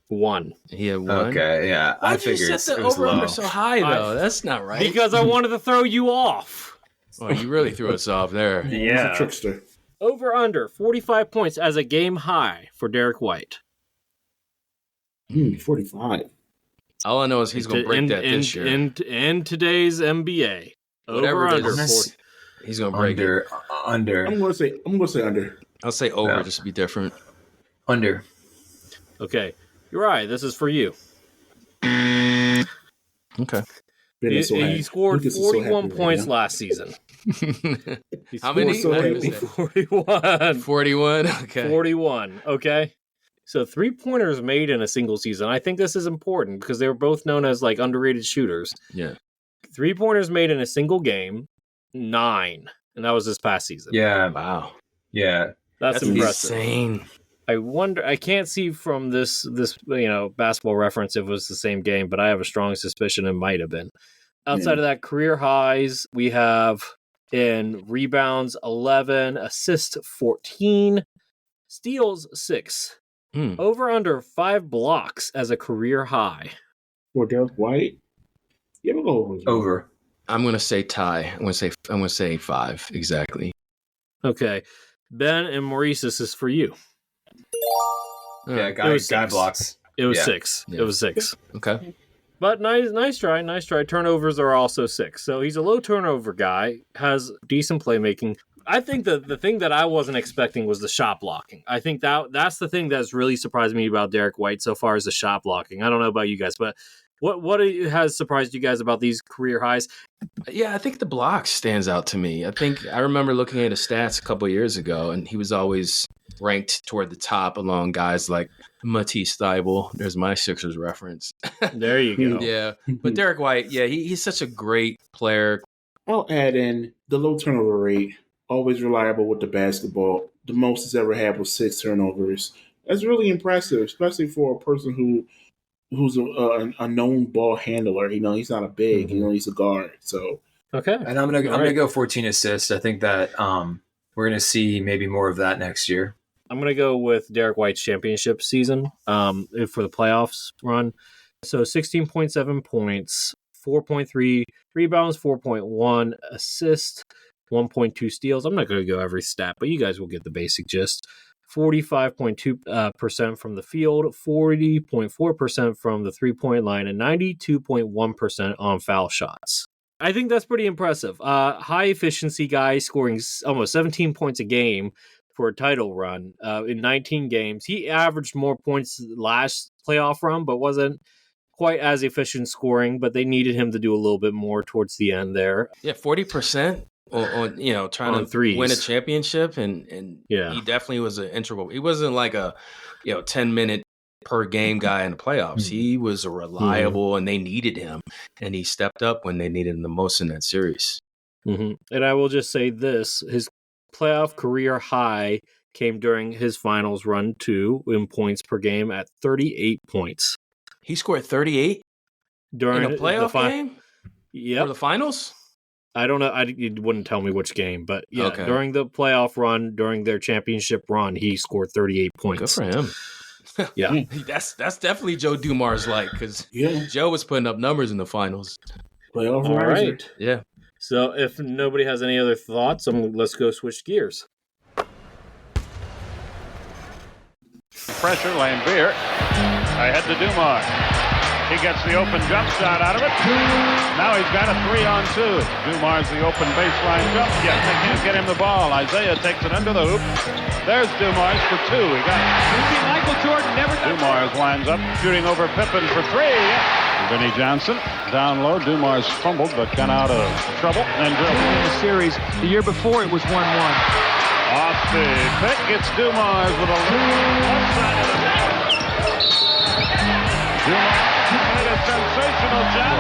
1. He had 1? Okay, yeah. I figured it was low. So high, though. That's not right. Because I wanted to throw you off. Well, you really threw us off there. Yeah. He's a trickster. Over under 45 points as a game high for Derrick White. 45. All I know is he's going to break that this year. In today's NBA. Whatever over it under. is, he's going to break it. Under. I'm going to say under. I'll say over just to be different. Under. Okay. You're right. This is for you. Okay. He scored 41 points last season. How many? 41. 41. Okay. 41. Okay. So 3-pointers made in a single season. I think this is important because they were both known as like underrated shooters. Yeah. 3-pointers made in a single game, 9. And that was this past season. Yeah. Wow. Yeah. That's impressive. Insane. I wonder, I can't see from this basketball reference if it was the same game, but I have a strong suspicion it might have been. Outside of that, career highs, we have in rebounds 11, assists 14, steals 6. Over under 5 blocks as a career high. For Derrick White? Yeah, we'll go over. I'm going to say tie. I'm going to say 5 exactly. Okay. Ben and Maurice, this is for you. Yeah, guy blocks. It was 6. Yeah. It was 6. Okay. But nice try. Turnovers are also 6. So he's a low turnover guy, has decent playmaking. I think the thing that I wasn't expecting was the shot blocking. I think that's the thing that's really surprised me about Derrick White so far is the shot blocking. I don't know about you guys, but what has surprised you guys about these career highs? Yeah, I think the block stands out to me. I remember looking at his stats a couple of years ago, and he was always ranked toward the top along guys like Matisse Thybulle. There's my Sixers reference. There you go. Yeah, but Derrick White, yeah, he's such a great player. I'll add in the low turnover rate, always reliable with the basketball. The most he's ever had was 6 turnovers. That's really impressive, especially for a person who's a known ball handler. He's not a big, he's a guard. So okay, and I'm gonna go 14 assists. I think that we're gonna see maybe more of that next year. I'm gonna go with Derrick White's championship season for the playoffs run. So 16.7 points, 4.3 rebounds, 4.1 assists, 1.2 steals. I'm not going to go every stat, but you guys will get the basic gist. 45.2% from the field, 40.4% from the three-point line, and 92.1% on foul shots. I think that's pretty impressive. High efficiency guy scoring almost 17 points a game for a title run in 19 games. He averaged more points last playoff run, but wasn't quite as efficient scoring, but they needed him to do a little bit more towards the end there. Yeah, 40% on trying to threes. win a championship, and yeah, he definitely was an integral. He wasn't like a 10-minute per game guy in the playoffs. He was a reliable, and they needed him, and he stepped up when they needed him the most in that series. And I will just say this: his playoff career high came during his finals run too in points per game at 38 points. He scored 38 during in a playoff game? Yeah. For the finals? I don't know. It wouldn't tell me which game, but yeah, okay. During the playoff run, during their championship run, he scored 38 points. Good for him. Yeah. That's definitely Joe Dumars like, because Joe was putting up numbers in the finals. Playoff All right. Yeah. So if nobody has any other thoughts, let's go switch gears. Pressure, Lambeer. Ahead to Dumars. He gets the open jump shot out of it. Now he's got a 3-on-2. Dumars the open baseline jump. Yes, they can't get him the ball. Isaiah takes it under the hoop. There's Dumars for 2. He got it. Michael Jordan never done Dumars winds up shooting over Pippen for 3. Vinnie Johnson down low. Dumars fumbled but got out of trouble and dribbled. In the series, the year before it was 1-1. Off the pick, it's Dumars with a left side of the net. Dumars made a sensational jump.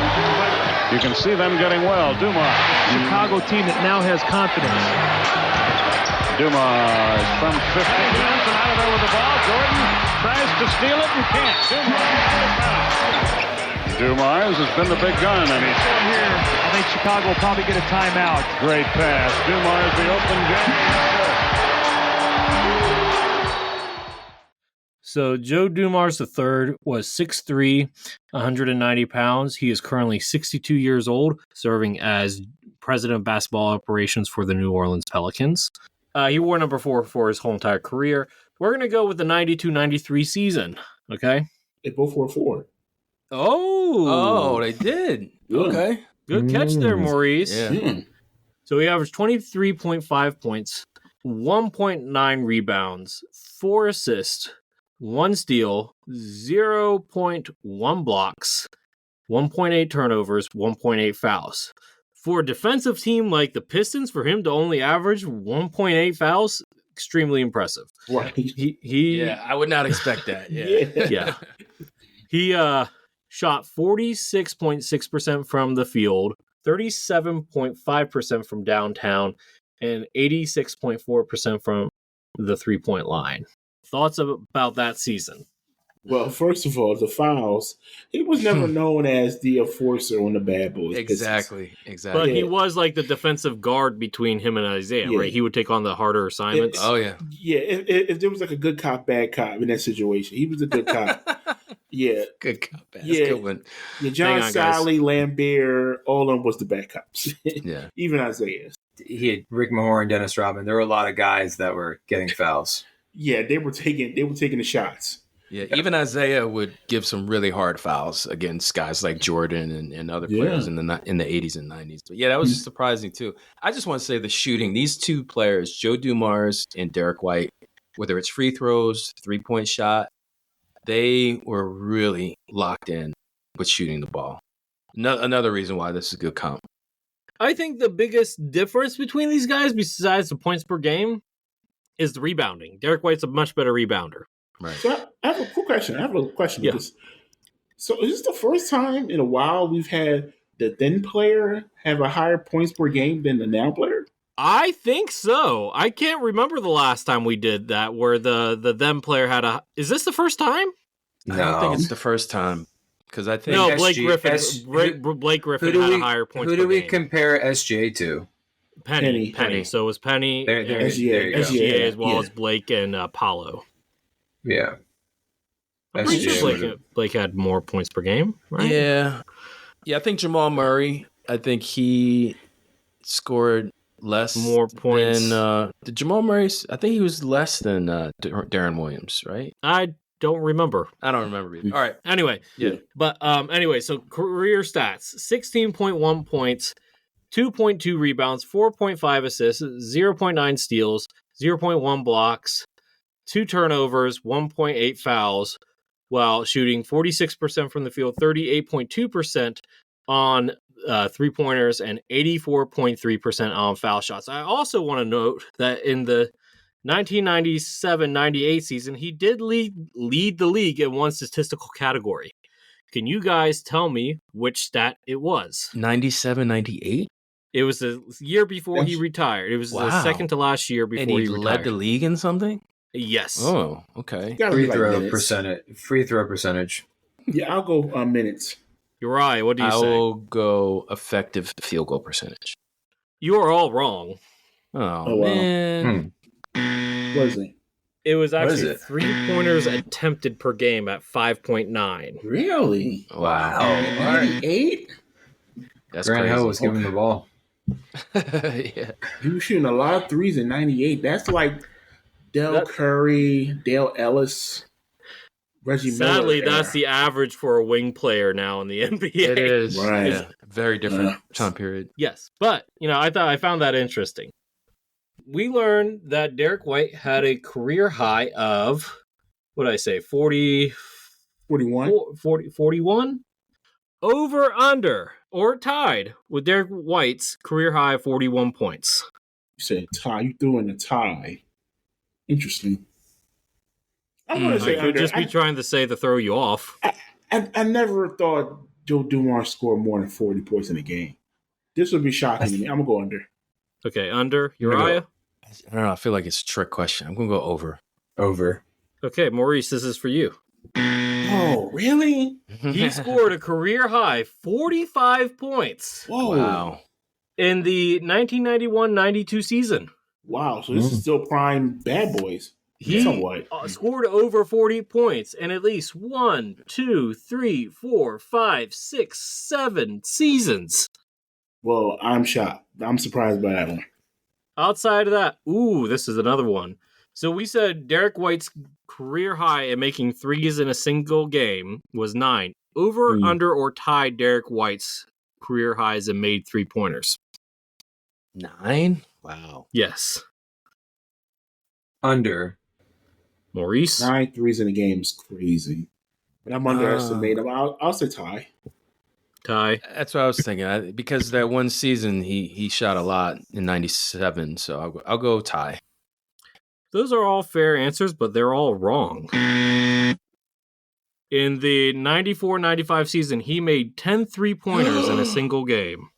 You can see them getting well. Dumars. Chicago team that now has confidence. Dumars from 50. Johnson out of there with the ball. Jordan tries to steal it and can't. Dumars has been the big gun, and he's still here. I think Chicago will probably get a timeout. Great pass. Dumars the open game. So Joe Dumars III was 6'3", 190 pounds. He is currently 62 years old, serving as president of basketball operations for the New Orleans Pelicans. He wore number 4 for his whole entire career. We're going to go with the 92-93 season, okay? They both wore 4. Oh, they did. Yeah. Okay. Good catch there, Maurice. Yeah. So he averaged 23.5 points, 1.9 rebounds, 4 assists, 1 steal, 0.1 blocks, 1.8 turnovers, 1.8 fouls. For a defensive team like the Pistons, for him to only average 1.8 fouls, extremely impressive. Right. Yeah, I would not expect that. Yeah. He shot 46.6% from the field, 37.5% from downtown, and 86.4% from the three-point line. Thoughts about that season? Well, first of all, the fouls. He was never known as the enforcer on the Bad Boys. Exactly. But he was like the defensive guard between him and Isaiah, right? He would take on the harder assignments. Yeah, if there was like a good cop, bad cop in that situation, he was a good cop. Yeah. Good cop, bad. That's a good one. Yeah, John Sally, Lambeer, all of them was the bad cops. Yeah. Even Isaiah. He had Rick Mahorn, Dennis Rodman. There were a lot of guys that were getting fouls. Yeah, they were taking the shots. Yeah, even Isaiah would give some really hard fouls against guys like Jordan and other players in the 80s and 90s. But yeah, that was surprising too. I just want to say the shooting. These two players, Joe Dumars and Derrick White, whether it's free throws, 3-point shot, they were really locked in with shooting the ball. Another reason why this is a good comp. I think the biggest difference between these guys, besides the points per game, is the rebounding. Derrick White's a much better rebounder. Right. So I have a quick question. Yeah. So is this the first time in a while we've had the then player have a higher points per game than the now player? I think so. I can't remember the last time we did that, where the then player had a. Is this the first time? I don't think it's the first time. Because I think Blake Griffin had a higher points per game. Who do we compare SGA to? Penny. So it was Penny, SGA as well as Blake and Paolo. Yeah. I'm pretty sure Blake had more points per game, right? Yeah. Yeah, I think Jamal Murray, I think he scored more points than Jamal Murray. I think he was less than Darren Williams, right? I don't remember. I don't remember either. All right. Anyway. Yeah. But anyway, so career stats: 16.1 points, 2.2 rebounds, 4.5 assists, 0.9 steals, 0.1 blocks, 2 turnovers, 1.8 fouls, while shooting 46% from the field, 38.2% on 3-pointers, and 84.3% on foul shots. I also want to note that in the 1997-98 season, he did lead the league in one statistical category. Can you guys tell me which stat it was? 97-98? It was the year before he retired. It was the second to last year before he retired. Led the league in something? Yes. Oh, okay. Free throw percentage. Yeah, I'll go minutes. Uriah, what do you say? I will go effective field goal percentage. You are all wrong. Oh man. What is it? It was actually 3-pointers attempted per game at 5.9. Really? Wow. 88? That's Grant crazy. Hill was giving the ball. Yeah. He was shooting a lot of threes in 98. That's like Del Curry, Dale Ellis, Reggie Miller. Sadly, that's the average for a wing player now in the NBA. It is. Right. Yeah. Very different time period. Yes. But, I found that interesting. We learned that Derrick White had a career high of, what did I say, 41? 41? Over, under, or tied with Derrick White's career high of 41 points. You said tie. You threw in a tie. Interesting. I'm going to say I could just be trying to say to throw you off. I never thought Joe Dumars scored more than 40 points in a game. This would be shocking to me. I'm going to go under. Okay, under. Uriah? I don't know. I feel like it's a trick question. I'm going to go over. Over. Okay, Maurice, this is for you. Oh, really? He scored a career high 45 points. Whoa. Wow. In the 1991-92 season. Wow, so this is still prime bad boys. He scored over 40 points in at least 1, 2, 3, 4, 5, 6, 7 seasons. Well, I'm shocked. I'm surprised by that one. Outside of that, this is another one. So we said Derrick White's career high in making threes in a single game was 9. Over, under, or tied Derrick White's career highs in made 3-pointers. 9? Wow. Yes. Under. Maurice? 9 threes in a game is crazy. But I'm underestimating. I'll say tie. Tie. That's what I was thinking. Because that one season, he shot a lot in 97, so I'll go tie. Those are all fair answers, but they're all wrong. In the 94-95 season, he made 10 3-pointers in a single game.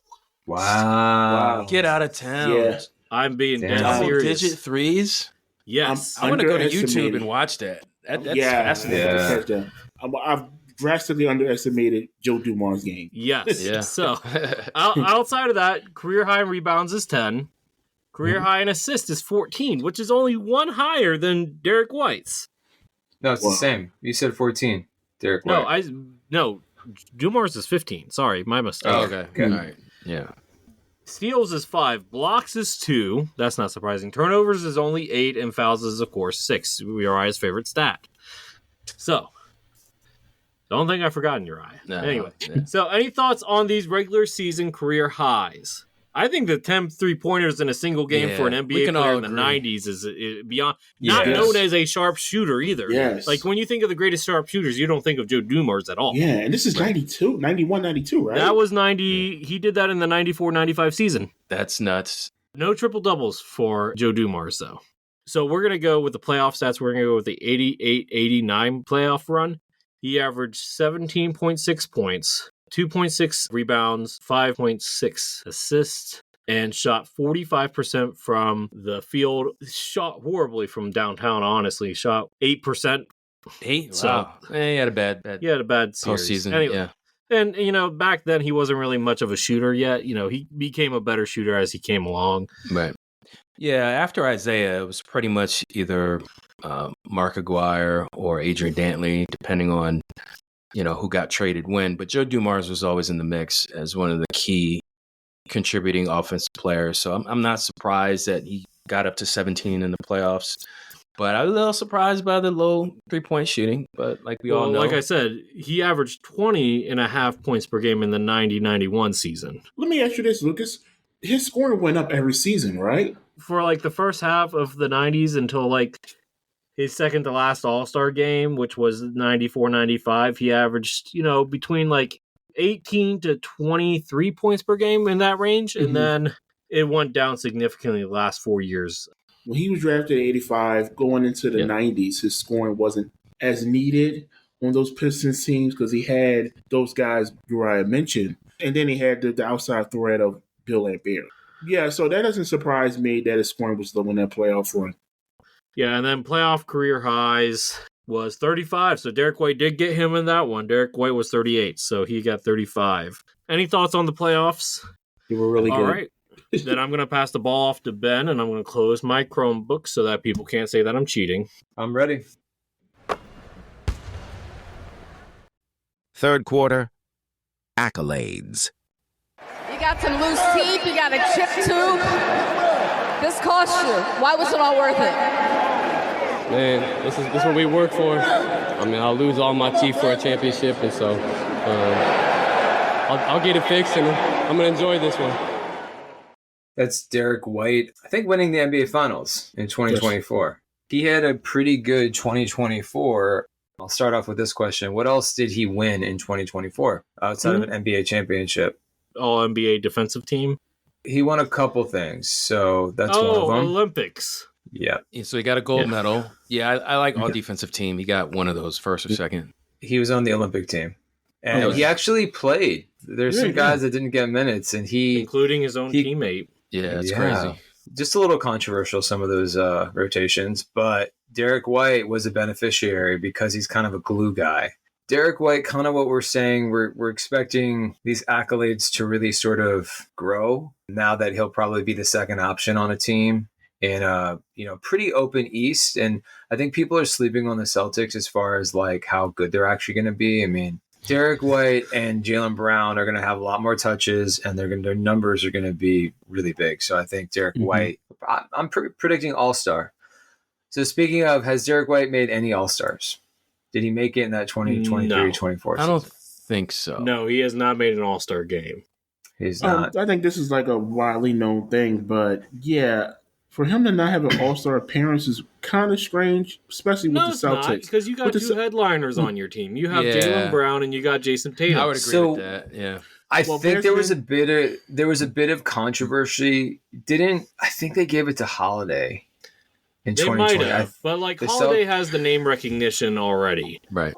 Wow. Get out of town. Yeah. I'm being dead serious. Double-digit threes? Yes. I'm going to go to YouTube and watch that. That's fascinating. I've drastically underestimated Joe Dumars' game. Yes. Yeah. So, outside of that, career high in rebounds is 10. Career high in assists is 14, which is only one higher than Derrick White's. No, it's the same. You said 14, Derrick White. No, Dumars is 15. Sorry, my mistake. Oh, okay. All right. Yeah. Steals is 5. Blocks is 2. That's not surprising. Turnovers is only 8. And fouls is, of course, 6. Uriah's favorite stat. So, don't think I've forgotten Uriah. No, anyway, yeah. so any thoughts on these regular season career highs? I think the 10 3-pointers in a single game for an NBA player in the 90s is beyond, not known as a sharp shooter either. Yes. Like when you think of the greatest sharp shooters, you don't think of Joe Dumars at all. Yeah, and this is 92, 91, 92, right? That was 90. He did that in the 94-95 season. That's nuts. No triple doubles for Joe Dumars, though. So we're going to go with the playoff stats. We're going to go with the 88-89 playoff run. He averaged 17.6 points, 2.6 rebounds, 5.6 assists, and shot 45% from the field. Shot horribly from downtown, honestly. Shot 8%. 8? So, wow. He had a bad he had a bad series. postseason. Anyway, yeah. And, back then he wasn't really much of a shooter yet. He became a better shooter as he came along. Right. Yeah, after Isaiah, it was pretty much either Mark Aguirre or Adrian Dantley, depending on, who got traded when. But Joe Dumars was always in the mix as one of the key contributing offensive players. So I'm not surprised that he got up to 17 in the playoffs. But I was a little surprised by the low three-point shooting. But like we all know. Like I said, he averaged 20.5 points per game in the 90-91 season. Let me ask you this, Lucas. His scoring went up every season, right? For like the first half of the 90s until like his second to last All-Star game, which was 94-95, he averaged, between like 18 to 23 points per game in that range. And then it went down significantly the last 4 years. When he was drafted in 85, going into the 90s, his scoring wasn't as needed on those Pistons teams because he had those guys Uriah mentioned. And then he had the outside threat of Bill Laimbeer. Yeah, so that doesn't surprise me that his scoring was low in that playoff run. Yeah, and then playoff career highs was 35. So Derrick White did get him in that one. Derrick White was 38, so he got 35. Any thoughts on the playoffs? They were really good. All right. Then I'm going to pass the ball off to Ben, and I'm going to close my Chromebook so that people can't say that I'm cheating. I'm ready. Third quarter, accolades. You got some loose teeth. You got a chip tube. This cost you. Why was it all worth it? Man, this is what we work for. I mean, I'll lose all my teeth for a championship, and so I'll get it fixed, and I'm going to enjoy this one. That's Derrick White, I think, winning the NBA Finals in 2024. Yes. He had a pretty good 2024. I'll start off with this question. What else did he win in 2024 outside of an NBA championship? All-NBA defensive team? He won a couple things, so that's one of them. Olympics. Yeah. So he got a gold medal. Yeah, I like all-defensive team. He got one of those, first or second. He was on the Olympic team. And he actually played. There's some guys that didn't get minutes, and including his own teammate. Yeah, it's crazy. Just a little controversial, some of those rotations, but Derrick White was a beneficiary because he's kind of a glue guy. Derrick White, kind of what we're saying, we're expecting these accolades to really sort of grow now that he'll probably be the second option on a team in a pretty open East. And I think people are sleeping on the Celtics as far as like how good they're actually going to be. I mean, Derrick White and Jaylen Brown are going to have a lot more touches, and their numbers are going to be really big. So I think Derrick White, I'm predicting All-Star. So speaking of, has Derrick White made any All-Stars? Did he make it in that 2023-24 I don't think so. No, he has not made an All-Star game. He's not. I think this is like a widely known thing, but yeah, for him to not have an All-Star appearance is kind of strange, especially with the Celtics. Because you got two headliners on your team. You have Jaylen Brown and you got Jason Tatum. I would agree with that. Yeah. I think there was a bit of controversy. I think they gave it to Holiday in 2020. They might have, but like Holiday has the name recognition already. Right.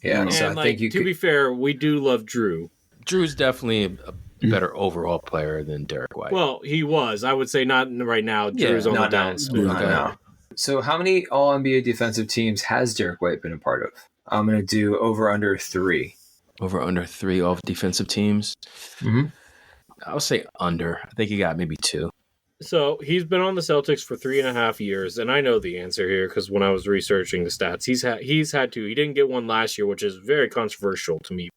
Yeah. And so I think to be fair, we do love Drew. Drew's definitely a better overall player than Derrick White. Well, he was. I would say not right now. Drew's on the downswing. Okay. So how many All-NBA defensive teams has Derrick White been a part of? I'm going to do over under 3. Over under 3 all defensive teams? Mm-hmm. I would say under. I think he got maybe 2. So he's been on the Celtics for 3.5 years, and I know the answer here because when I was researching the stats, he's had 2. He didn't get one last year, which is very controversial to me.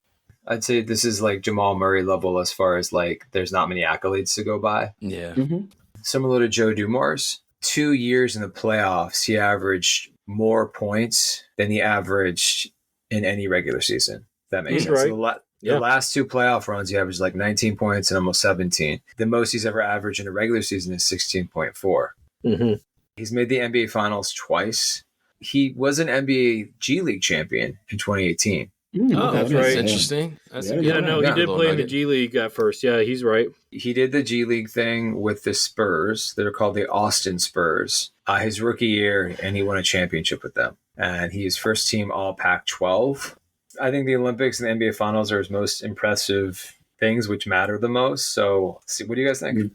I'd say this is like Jamal Murray level as far as like there's not many accolades to go by. Yeah. Mm-hmm. Similar to Joe Dumars, 2 years in the playoffs, he averaged more points than he averaged in any regular season. If that makes He's sense. right. So the last 2 playoff runs, he averaged like 19 points and almost 17. The most he's ever averaged in a regular season is 16.4. Mm-hmm. He's made the NBA Finals twice. He was an NBA G League champion in 2018. That's right. Interesting. That's He did play in the G League at first. Yeah, he's right. He did the G League thing with the Spurs. They're called the Austin Spurs. His rookie year, and he won a championship with them. And he is first team All Pac-12. I think the Olympics and the NBA Finals are his most impressive things, which matter the most. So, what do you guys think?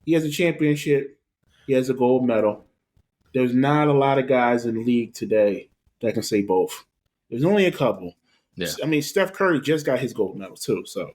He has a championship. He has a gold medal. There's not a lot of guys in the league today that can say both. There's only a couple. Yeah. I mean, Steph Curry just got his gold medal too. So,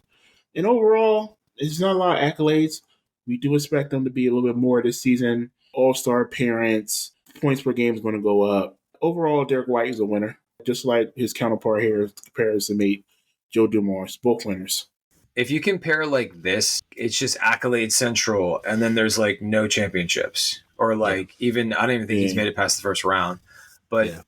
and overall, it's not a lot of accolades. We do expect him to be a little bit more this season. All-star appearance, points per game is going to go up. Overall, Derrick White is a winner, just like his counterpart here, comparison mate, Joe Dumars, both winners. If you compare like this, it's just accolade central, and then there's like no championships, or like even I don't even think he's made it past the first round. But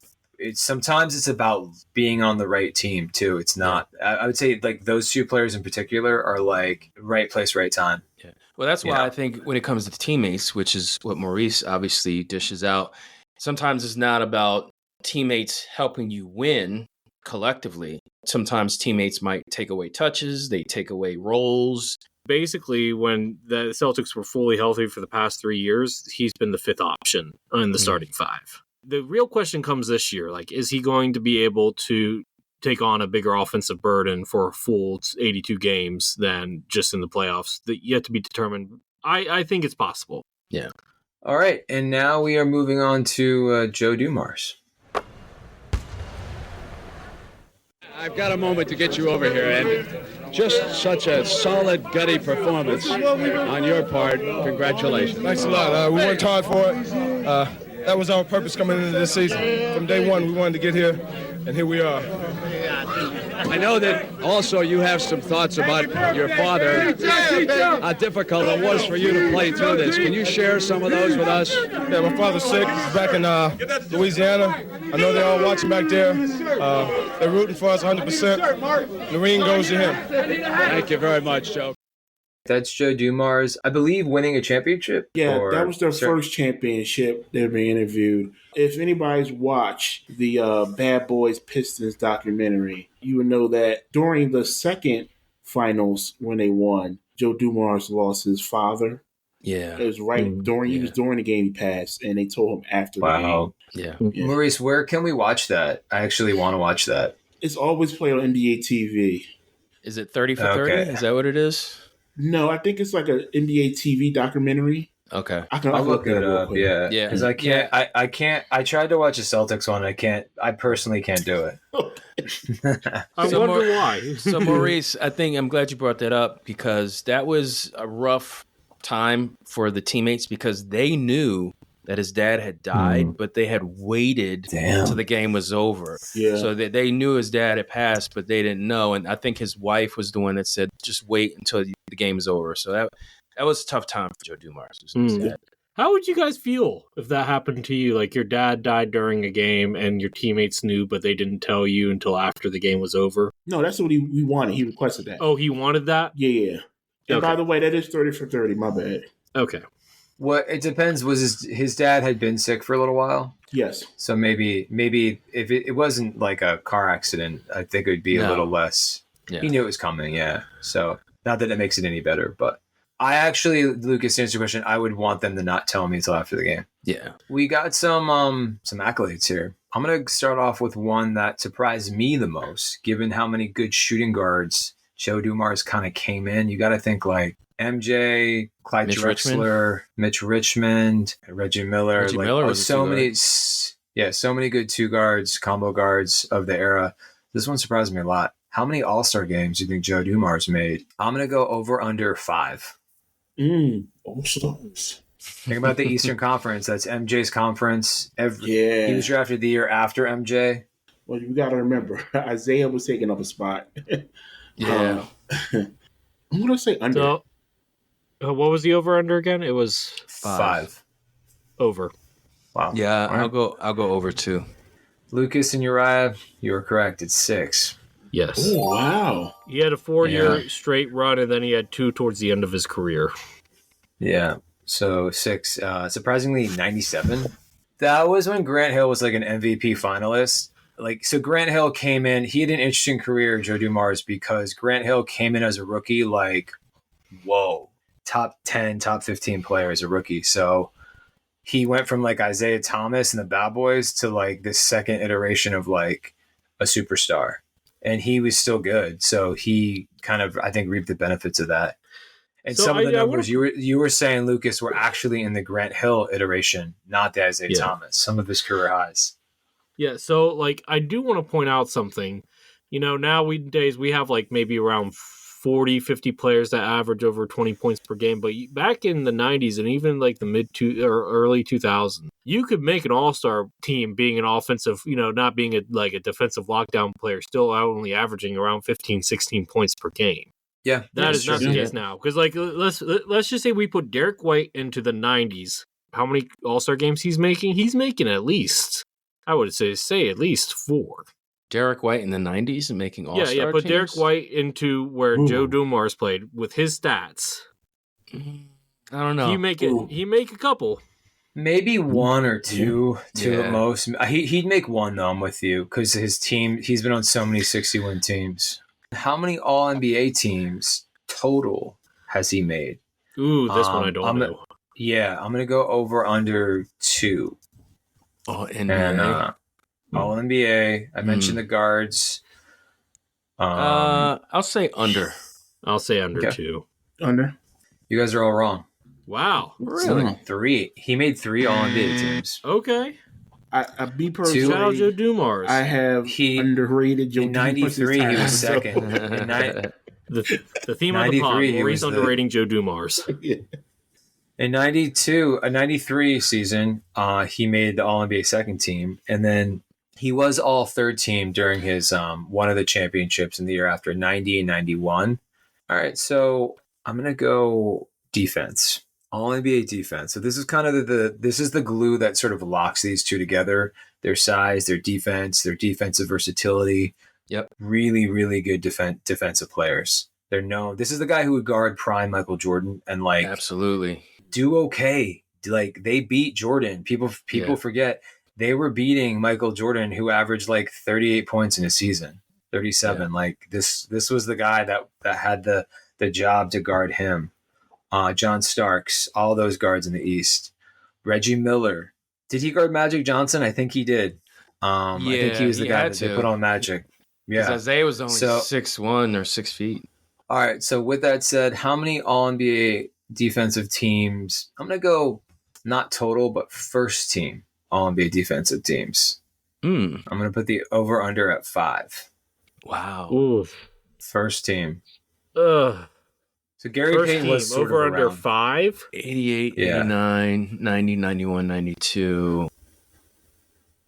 sometimes it's about being on the right team too. It's not. I would say like those 2 players in particular are like right place, right time. Yeah. Well, that's why I think when it comes to teammates, which is what Maurice obviously dishes out, sometimes it's not about teammates helping you win collectively. Sometimes teammates might take away touches, they take away roles. Basically, when the Celtics were fully healthy for the past 3 years, he's been the 5th option in the starting 5. The real question comes this year, like, is he going to be able to take on a bigger offensive burden for a full 82 games than just in the playoffs? That yet to be determined. I think it's possible. Yeah. All right, and now we are moving on to Joe Dumars. I've got a moment to get you over here, and just such a solid, gutty performance on your part. Congratulations. Thanks a lot. We worked hard for it. That was our purpose coming into this season. From day one, we wanted to get here, and here we are. I know that also you have some thoughts about your father, how difficult it was for you to play through this. Can you share some of those with us? Yeah, my father's sick. He's back in Louisiana. I know they're all watching back there. They're rooting for us 100%. The ring goes to him. Thank you very much, Joe. That's Joe Dumars, I believe, winning a championship. Yeah, that was their first championship they were interviewed. If anybody's watched the Bad Boys Pistons documentary, you would know that during the second finals when they won, Joe Dumars lost his father. Yeah. It was he was during the game he passed, and they told him after the game. Yeah. Maurice, where can we watch that? I actually want to watch that. It's always played on NBA TV. Is it 30 for 30? Is that what it is? No, I think it's like an NBA TV documentary. Okay. I'll look it up. Yeah. Because I can't. Yeah. I can't. I tried to watch a Celtics one. I personally can't do it. I wonder why. So Maurice, I'm glad you brought that up, because that was a rough time for the teammates, because they knew that his dad had died, but they had waited until the game was over. Yeah. So they knew his dad had passed, but they didn't know. And I think his wife was the one that said, just wait until the game is over. So that was a tough time for Joe Dumars. How would you guys feel if that happened to you? Like your dad died during a game and your teammates knew, but they didn't tell you until after the game was over? No, that's what we wanted. He requested that. Oh, he wanted that? Yeah. And by the way, that is 30 for 30. My bad. Okay. What it depends. Was his dad had been sick for a little while? Yes. So maybe if it wasn't like a car accident, I think it would be a little less. Yeah. He knew it was coming. Yeah. So not that it makes it any better, but I actually, Lucas, to answer your question, I would want them to not tell me until after the game. Yeah. We got some accolades here. I'm gonna start off with one that surprised me the most, given how many good shooting guards Joe Dumars kind of came in. You got to think like MJ, Clyde Drexler, Mitch Richmond, Reggie Miller. So many good 2 guards, combo guards of the era. This one surprised me a lot. How many All-Star games do you think Joe Dumars made? I'm going to go over under 5. All-Stars. Think about the Eastern Conference. That's MJ's conference. He was drafted the year after MJ. Well, you got to remember, Isaiah was taking up a spot. Yeah. I'm going to say under. So, what was the over-under again? It was 5. Over. Wow. Yeah, All right. I'll go over 2. Lucas and Uriah, you were correct. It's 6. Yes. Oh, wow. He had a 4-year straight run, and then he had 2 towards the end of his career. Yeah. So 6. Surprisingly, 97. That was when Grant Hill was like an MVP finalist. So Grant Hill came in. He had an interesting career, Joe Dumars, because Grant Hill came in as a rookie, whoa, top 10, top 15 player as a rookie. So he went from Isaiah Thomas and the Bad Boys to this second iteration of a superstar. And he was still good. So he kind of, I think, reaped the benefits of that. And some of the numbers you were saying, Lucas, were actually in the Grant Hill iteration, not the Isaiah Thomas, some of his career highs. Yeah, so I do want to point out something. Nowadays we have maybe around 40, 50 players that average over 20 points per game. But back in the 90s and even the early 2000s, you could make an all-star team being an offensive, not being a defensive lockdown player, still only averaging around 15, 16 points per game. Yeah, that is not the case now. Because let's just say we put Derrick White into the 90s. How many all-star games he's making? He's making at least, I would say at least 4. Derrick White in the 90s and making all-star teams? Yeah, put Derrick White into where Joe Dumars played with his stats. I don't know. He make a couple. Maybe 1 or 2 at most. He'd make 1 though, I'm with you, because his team, he's been on so many 60-win teams. How many All-NBA teams total has he made? Ooh, this one I don't know. Yeah, I'm going to go over under 2. All-NBA. All-NBA. I mentioned the guards. I'll say under. I'll say under 2. Under. You guys are all wrong. Wow. Really? 3. He made 3 All-NBA teams. Okay. I be personally, shout out Joe Dumars. I have underrated Joe in 93, he was second. The theme of the pod, Maurice underrating Joe Dumars. In 93 season, he made the All-NBA second team, and then he was all third team during his one of the championships in the year after, 90 and 91. All right, so I'm going to go defense. All-NBA defense. So this is kind of this is the glue that sort of locks these two together. Their size, their defense, their defensive versatility. Yep. Really, really good defensive players. They're known. This is the guy who would guard prime Michael Jordan and absolutely do okay. They beat Jordan. People forget they were beating Michael Jordan, who averaged 38 points in a season, 37. Yeah. This was the guy that had the job to guard him. John Starks, all those guards in the East. Reggie Miller. Did he guard Magic Johnson? I think he did. I think he was the guy that they put on Magic. Yeah. Isaiah was only 6'1" or 6 feet. All right. So with that said, how many All-NBA defensive teams? I'm going to go not total, but first team All-NBA defensive teams. I'm going to put the over-under at 5. Wow. Oof. First team. Ugh. So Gary Payton was sort over of under around. 5? 88, 89, 90, 91, 92.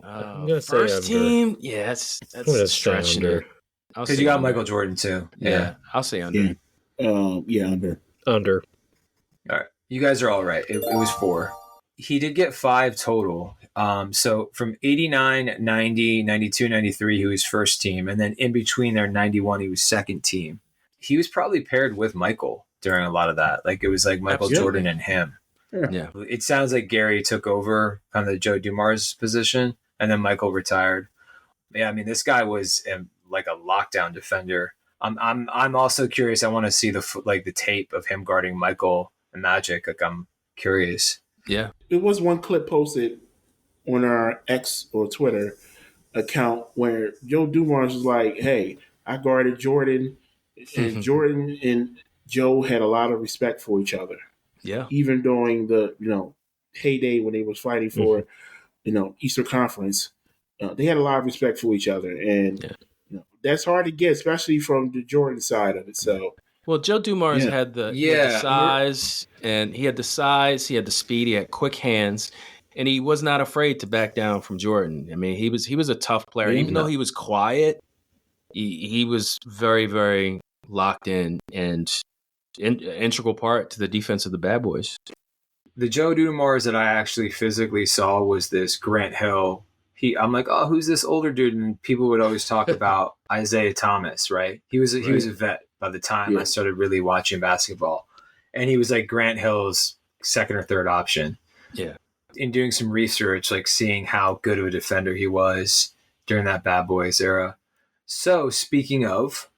I'm going to say first under. team? Yeah, that's stretching it. Because you got Michael Jordan too. Yeah, I'll say under. Under. Under. All right. You guys are all right. It was 4. He did get 5 total. So from 89, 90, 92, 93, he was first team. And then in between there, 91, he was second team. He was probably paired with Michael during a lot of that. It was Michael Jordan and him. Yeah. It sounds like Gary took over kind of the Joe Dumars position, and then Michael retired. Yeah, I mean, this guy was a lockdown defender. I'm also curious. I want to see the tape of him guarding Michael and Magic. I'm curious. Yeah. There was one clip posted on our X or Twitter account where Joe Dumars was like, "Hey, I guarded Jordan." And Jordan and Joe had a lot of respect for each other. Yeah. Even during the, heyday when they was fighting for, Eastern Conference, they had a lot of respect for each other. And, that's hard to get, especially from the Jordan side of it. So, well, Joe Dumars had the size, and he had the size, he had the speed, he had quick hands, and he was not afraid to back down from Jordan. I mean, he was a tough player. Even though he was quiet, he was very, very locked in and integral part to the defense of the Bad Boys. The Joe Dumars that I actually physically saw was this Grant Hill. I'm like, oh, who's this older dude? And people would always talk about Isaiah Thomas, right? He was a vet by the time I started really watching basketball, and he was like Grant Hill's second or third option. Yeah. In doing some research, like seeing how good of a defender he was during that Bad Boys era. So speaking of,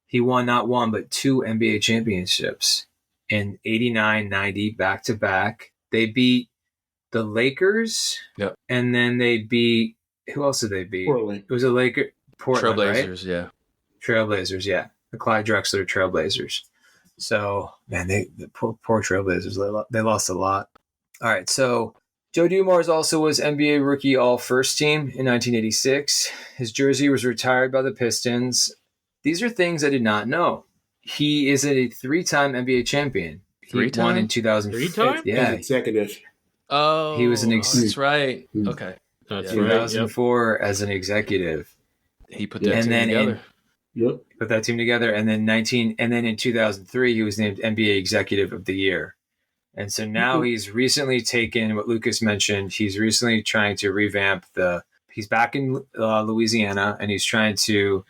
he won not one but 2 NBA championships in 89, 90, back to back. They beat the Lakers. Yep. And then they beat, who else did they beat? Portland. It was a Portland, Trailblazers, right? yeah. Trailblazers, yeah. The Clyde Drexler Trailblazers. So, man, the poor Trailblazers, they lost a lot. All right, so Joe Dumars also was NBA Rookie All-First Team in 1986. His jersey was retired by the Pistons. These are things I did not know. He is a 3-time NBA champion. He won in 2005. 3-time? Yeah. Executive. Oh, He was that's right. Okay. That's Yeah. right. 2004 as an executive. He put that team together. Put that team together, and then in 2003 he was named NBA Executive of the Year. And so now he's recently taken what Lucas mentioned. He's recently trying to revamp he's back in Louisiana, and he's trying to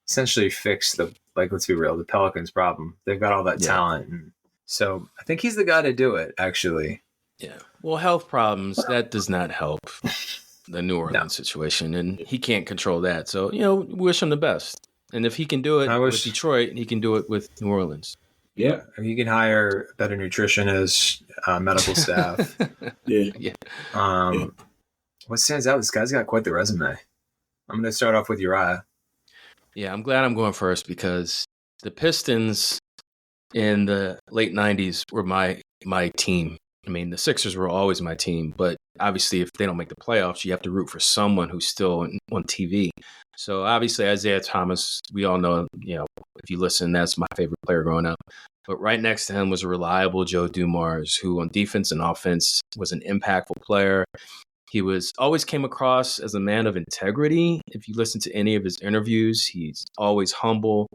essentially fix let's be real, the Pelicans problem. They've got all that talent. And so I think he's the guy to do it, actually. Yeah. Well, health problems, that does not help the New Orleans situation, and he can't control that. So, wish him the best. And if he can do it with Detroit, he can do it with New Orleans. Yeah, you can hire a better nutritionist, medical staff. Yeah. What stands out? This guy's got quite the resume. I'm going to start off with Uriah. Yeah, I'm glad I'm going first because the Pistons in the late 90s were my team. I mean, the Sixers were always my team, but obviously if they don't make the playoffs, you have to root for someone who's still on TV. So obviously Isaiah Thomas, we all know, if you listen, that's my favorite player growing up. But right next to him was a reliable Joe Dumars, who on defense and offense was an impactful player. He always came across as a man of integrity. If you listen to any of his interviews, he's always humble.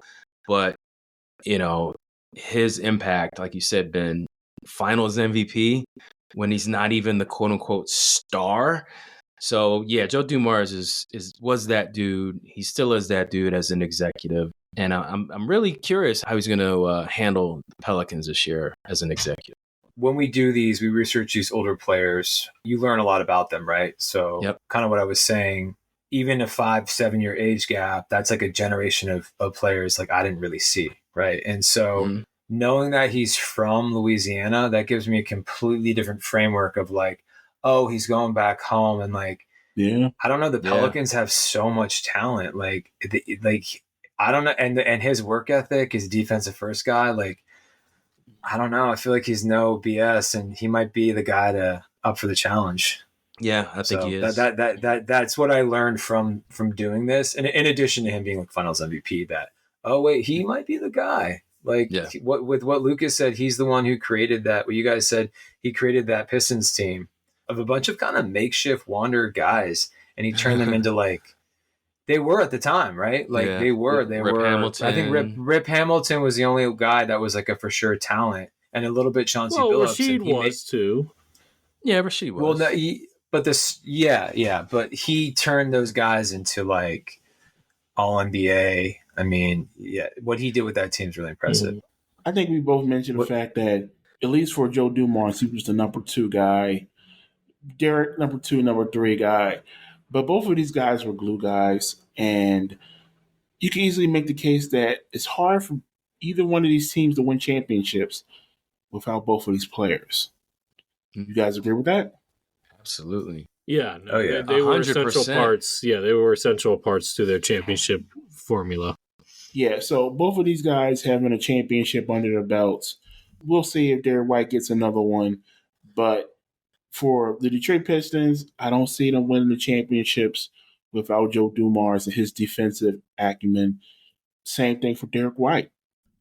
But, his impact, like you said, Ben, Finals MVP when he's not even the quote unquote star. So yeah, Joe Dumars was that dude. He still is that dude as an executive, and I'm really curious how he's going to handle the Pelicans this year as an executive. When we do these, we research these older players. You learn a lot about them, right? So kind of what I was saying, even a 5-7 year age gap, that's like a generation of players like I didn't really see, right? And so knowing that he's from Louisiana, that gives me a completely different framework of like, oh, he's going back home, and like, I don't know, the Pelicans have so much talent, like I don't know, and his work ethic, his defensive first guy, like, I don't know, I feel like he's no BS, and he might be the guy up for the challenge. Yeah, I think he is. That's what I learned from doing this, and in addition to him being like Finals MVP, that he might be the guy. Like what Lucas said, he's the one who created that. What you guys said, he created that Pistons team of a bunch of kind of makeshift wander guys, and he turned them into like they were at the time, right? Like they were. Hamilton. I think Rip Hamilton was the only guy that was like a for sure talent, and a little bit Chauncey Billups. Rasheed was too. Yeah, Rasheed was. Well, but he turned those guys into like all NBA. I mean, what he did with that team is really impressive. I think we both mentioned the fact that, at least for Joe Dumars, he was the number 2 guy. Derrick, number 2, number 3 guy. But both of these guys were glue guys. And you can easily make the case that it's hard for either one of these teams to win championships without both of these players. You guys agree with that? Absolutely. Yeah. No, They were 100%. essential parts. Yeah, they were essential parts to their championship formula. Yeah, so both of these guys having a championship under their belts. We'll see if Derrick White gets another one. But for the Detroit Pistons, I don't see them winning the championships without Joe Dumars and his defensive acumen. Same thing for Derrick White.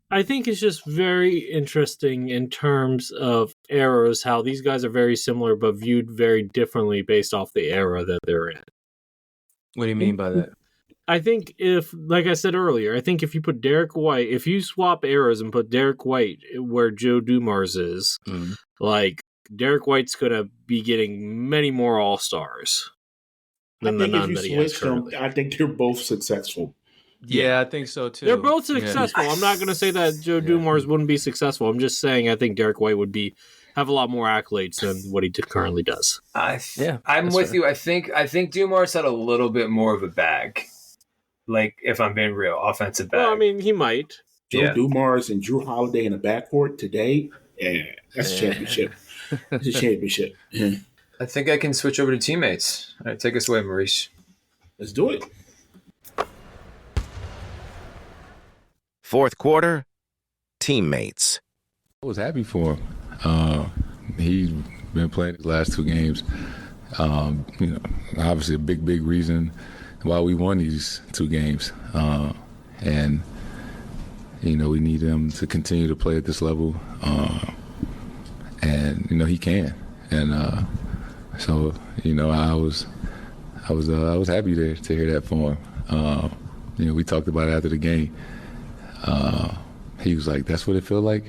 I think it's just very interesting in terms of eras, how these guys are very similar but viewed very differently based off the era that they're in. What do you mean by that? I think like I said earlier, I think if you put Derrick White, if you swap eras and put Derrick White where Joe Dumars is, like Derrick White's going to be getting many more All-Stars than the none that he has currently. I think they're both successful. Yeah, I think so too. They're both successful. Yeah. I'm not going to say that Joe Dumars wouldn't be successful. I'm just saying I think Derrick White would have a lot more accolades than what he currently does. I'm with you. I think Dumars had a little bit more of a bag. Like, if I'm being real, offensive bag. Well, I mean, he might. Joe Dumars and Drew Holiday in the backcourt today. Yeah, that's a championship. It's a championship. Yeah. I think I can switch over to teammates. All right, take us away, Maurice. Let's do it. Fourth quarter, teammates. I was happy for him. He's been playing his last 2 games. Obviously a big reason why we won these 2 games. And we need him to continue to play at this level. And he can. And so I was happy to hear that for him. We talked about it after the game. He was like, "That's what it felt like."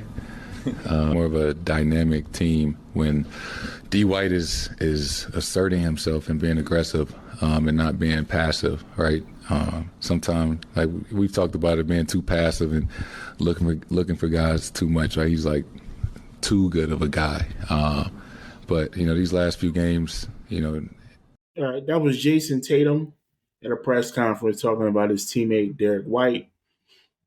More of a dynamic team when D. White is asserting himself and being aggressive and not being passive, right? Sometimes, like we've talked about it, being too passive and looking for guys too much, right? He's like too good of a guy. But these last few games, All right, that was Jason Tatum at a press conference talking about his teammate Derrick White.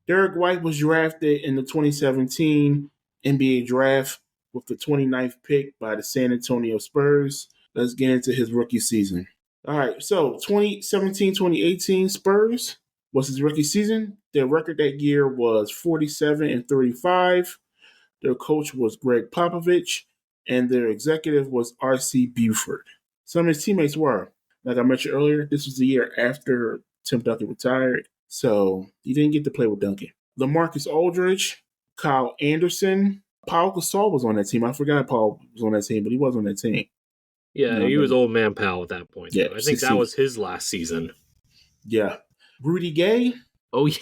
Derrick White was drafted in the 2017 NBA draft with the 29th pick by the San Antonio Spurs. Let's get into his rookie season. All right, so 2017-2018 Spurs was his rookie season. Their record that year was 47-35. Their coach was Greg Popovich, and their executive was R.C. Buford. Some of his teammates were, like I mentioned earlier, this was the year after Tim Duncan retired, so he didn't get to play with Duncan. LaMarcus Aldridge, Kyle Anderson, Paul Gasol was on that team. I forgot Paul was on that team, but he was on that team. Yeah, he was old man Powell at that point. Yeah, I think that was his last season. Yeah. Rudy Gay. Oh, yeah.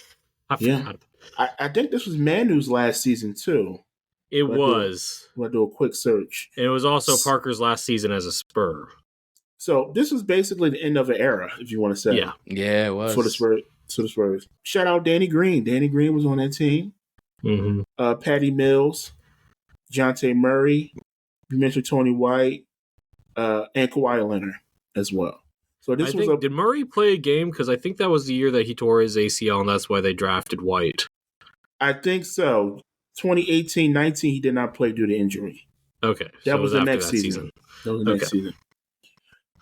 I forgot. I think this was Manu's last season, too. It was. We'll do a quick search. And it was also Parker's last season as a Spur. So this was basically the end of an era, if you want to say. Yeah, it was. For the Spurs. Shout out Danny Green. Danny Green was on that team. Mm-hmm. Patty Mills, Jonte Murray, you mentioned Tony White, and Kawhi Leonard as well. So this did Murray play a game? Because I think that was the year that he tore his ACL, and that's why they drafted White. I think so. 2018-19, he did not play due to injury. Okay. That was the next season. That was the next season.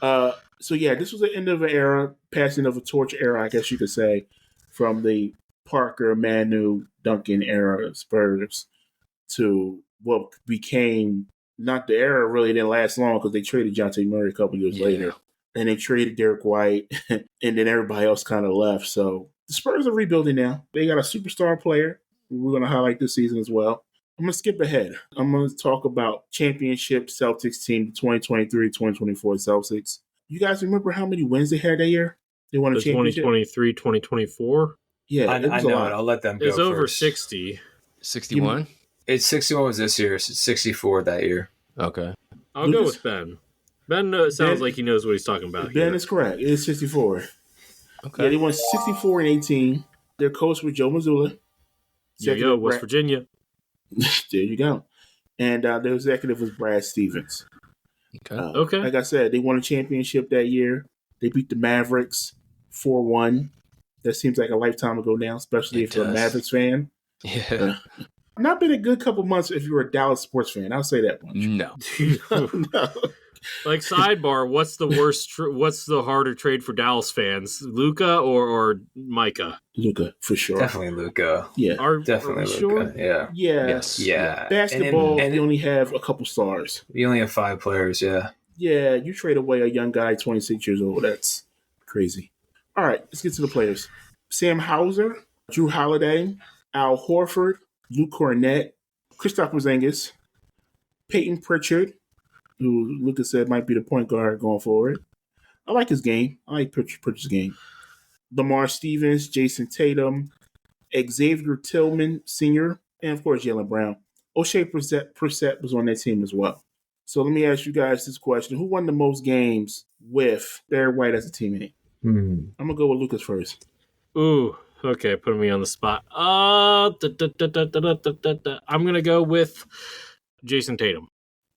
So yeah, this was the end of an era, passing of a torch era, I guess you could say, from the Parker, Manu, Duncan era of Spurs to what became, not the era really didn't last long because they traded Jonte Murray a couple years later. And they traded Derrick White, and then everybody else kind of left. So the Spurs are rebuilding now. They got a superstar player we're going to highlight this season as well. I'm going to skip ahead. I'm going to talk about championship Celtics team, the 2023-2024 Celtics. You guys remember how many wins they had that year? They won a championship? 2023-2024? Yeah, I know it. I'll let them go. It's over 60. 61? It's 61 was this year. It's 64 that year. Okay. I'll go with Ben. Ben sounds like he knows what he's talking about. Ben is correct. It's 64. Okay. Yeah, they won 64 and 18. Their coach was Joe Mazzulla. West Virginia. There you go. And their executive was Brad Stevens. Okay. Like I said, they won a championship that year. They beat the Mavericks 4-1. That seems like a lifetime ago now, especially if you're a Mavericks fan. Yeah. Not been a good couple months if you're a Dallas sports fan. I'll say that much. No. No. Like, sidebar, what's the worst? What's the harder trade for Dallas fans, Luka or Micah? Luka, for sure. Definitely Luka. Yeah, definitely Luka. Sure? Yeah. Yes. Yeah. Basketball, you only have a couple stars. You only have 5 players. Yeah. Yeah, you trade away a young guy, 26 years old. That's crazy. All right, let's get to the players. Sam Hauser, Drew Holiday, Al Horford, Luke Cornett, Kristaps Porzingis, Peyton Pritchard, who Lucas said might be the point guard going forward. I like his game. I like Pritchard's game. Dumars Stevens, Jason Tatum, Xavier Tillman Sr., and of course Jaylen Brown. O'Shea Brissett was on that team as well. So let me ask you guys this question. Who won the most games with Derrick White as a teammate? I'm going to go with Lucas first. Ooh, okay, putting me on the spot. I'm going to go with Jason Tatum.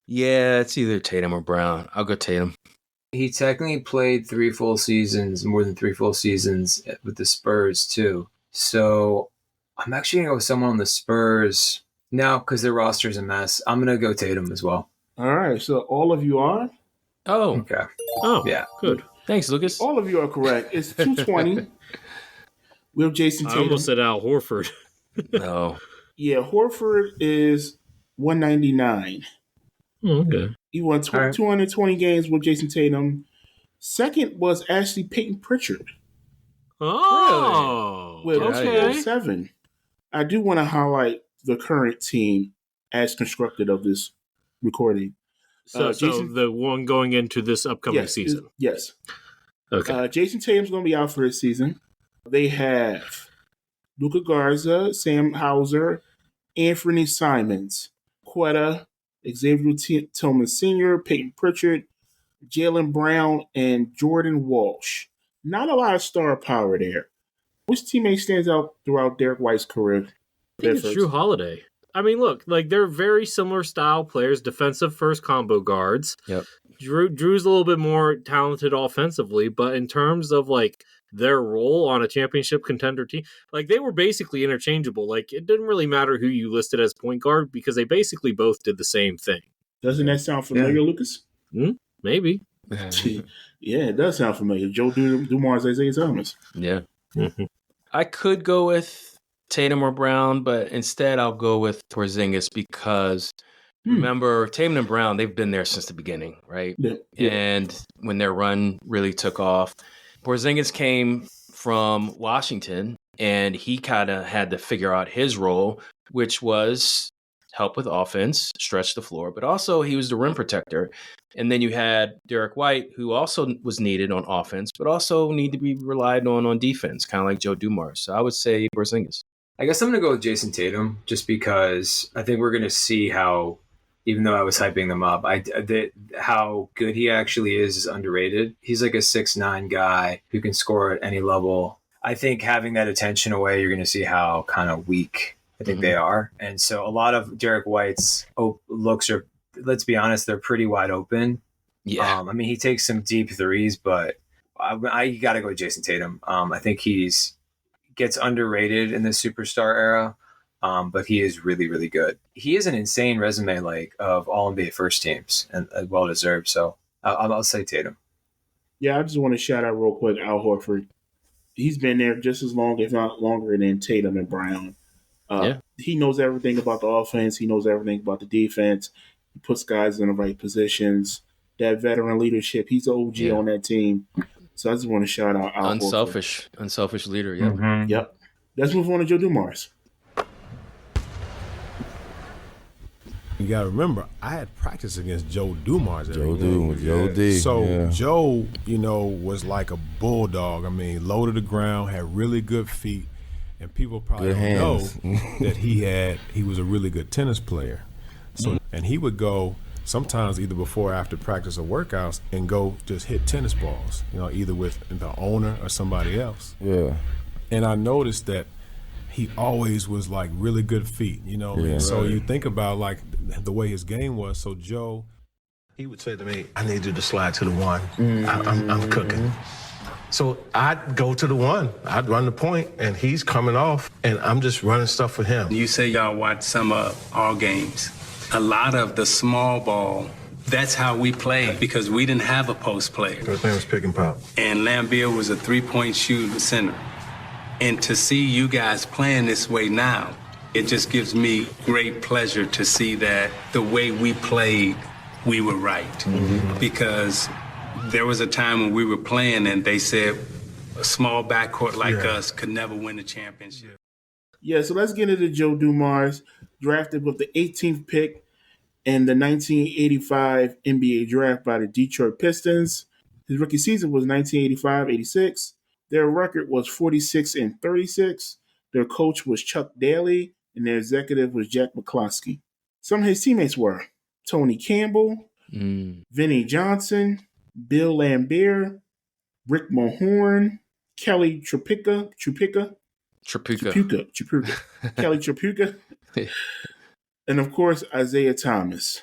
Yeah, it's either Tatum or Brown. I'll go Tatum. He technically played 3 full seasons, more than 3 full seasons with the Spurs too. So I'm actually going to go with someone on the Spurs. No, because their roster's a mess. I'm going to go Tatum as well. All right, so all of you are? Oh. Okay. Oh, yeah. Good. Thanks, Lucas. All of you are correct. It's 220. We have Jason Tatum. I almost said Al Horford. No. Yeah, Horford is 199. Okay. He won 220 games with Jason Tatum. Second was actually Peyton Pritchard. Oh, with okay. 207. I do want to highlight the current team as constructed of this recording. So the one going into this upcoming season. Yes. Okay. Jason Tatum's going to be out for this season. They have Luka Garza, Sam Hauser, Anthony Simons, Quetta, Xavier Tillman Sr., Peyton Pritchard, Jaylen Brown, and Jordan Walsh. Not a lot of star power there. Which teammate stands out throughout Derrick White's career? I think it's Drew Holiday. I mean, look, like they're very similar style players, defensive first combo guards. Yep. Drew's a little bit more talented offensively, but in terms of like their role on a championship contender team, like they were basically interchangeable. Like it didn't really matter who you listed as point guard because they basically both did the same thing. Doesn't that sound familiar, Lucas? Maybe. Yeah, it does sound familiar. Joe Dumars, Isaiah Thomas. Yeah. I could go with Tatum or Brown, but instead I'll go with Porzingis because remember, Tatum and Brown, they've been there since the beginning, right? Yeah. And when their run really took off, Porzingis came from Washington and he kind of had to figure out his role, which was help with offense, stretch the floor, but also he was the rim protector. And then you had Derrick White, who also was needed on offense, but also need to be relied on defense, kind of like Joe Dumars. So I would say Porzingis. I guess I'm going to go with Jason Tatum just because I think we're going to see how, even though I was hyping them up, how good he actually is underrated. He's like a 6'9" guy who can score at any level. I think having that attention away, you're going to see how kind of weak I think they are. And so a lot of Derrick White's looks are, let's be honest, they're pretty wide open. Yeah. I mean, he takes some deep threes, but I got to go with Jason Tatum. I think gets underrated in the superstar era, but he is really, really good. He has an insane resume, like of all NBA first teams, and well deserved. So I'll say Tatum. Yeah, I just want to shout out real quick Al Horford. He's been there just as long, if not longer, than Tatum and Brown. He knows everything about the offense. He knows everything about the defense. He puts guys in the right positions. That veteran leadership, he's the OG on that team. So I just want to shout out Al Horford. Unselfish leader, yeah. Yep. Let's move on to Joe Dumars. You got to remember, I had practiced against Joe Dumars every day. Joe D. So Joe, was like a bulldog. I mean, low to the ground, had really good feet, and people probably don't know that he was a really good tennis player. So and he would go sometimes either before or after practice or workouts and go just hit tennis balls, either with the owner or somebody else. Yeah. And I noticed that he always was like really good feet, So you think about like the way his game was. So Joe, he would say to me, I need you to slide to the one. I'm cooking. So I'd go to the one. I'd run the point, and he's coming off, and I'm just running stuff for him. You say y'all watch some of our games. A lot of the small ball, that's how we played because we didn't have a post player. His name was Pick and Pop. And Lambeer was a three-point shooting center. And to see you guys playing this way now, it just gives me great pleasure to see that the way we played, we were right. Because there was a time when we were playing and they said a small backcourt like us could never win a championship. Yeah, so let's get into Joe Dumars, drafted with the 18th pick in the 1985 NBA draft by the Detroit Pistons. His rookie season was 1985-86. Their record was 46-36. Their coach was Chuck Daly, and their executive was Jack McCloskey. Some of his teammates were Tony Campbell, Vinnie Johnson, Bill Laimbeer, Rick Mahorn, Kelly Tripucka, Kelly Tripucka, and of course Isaiah Thomas.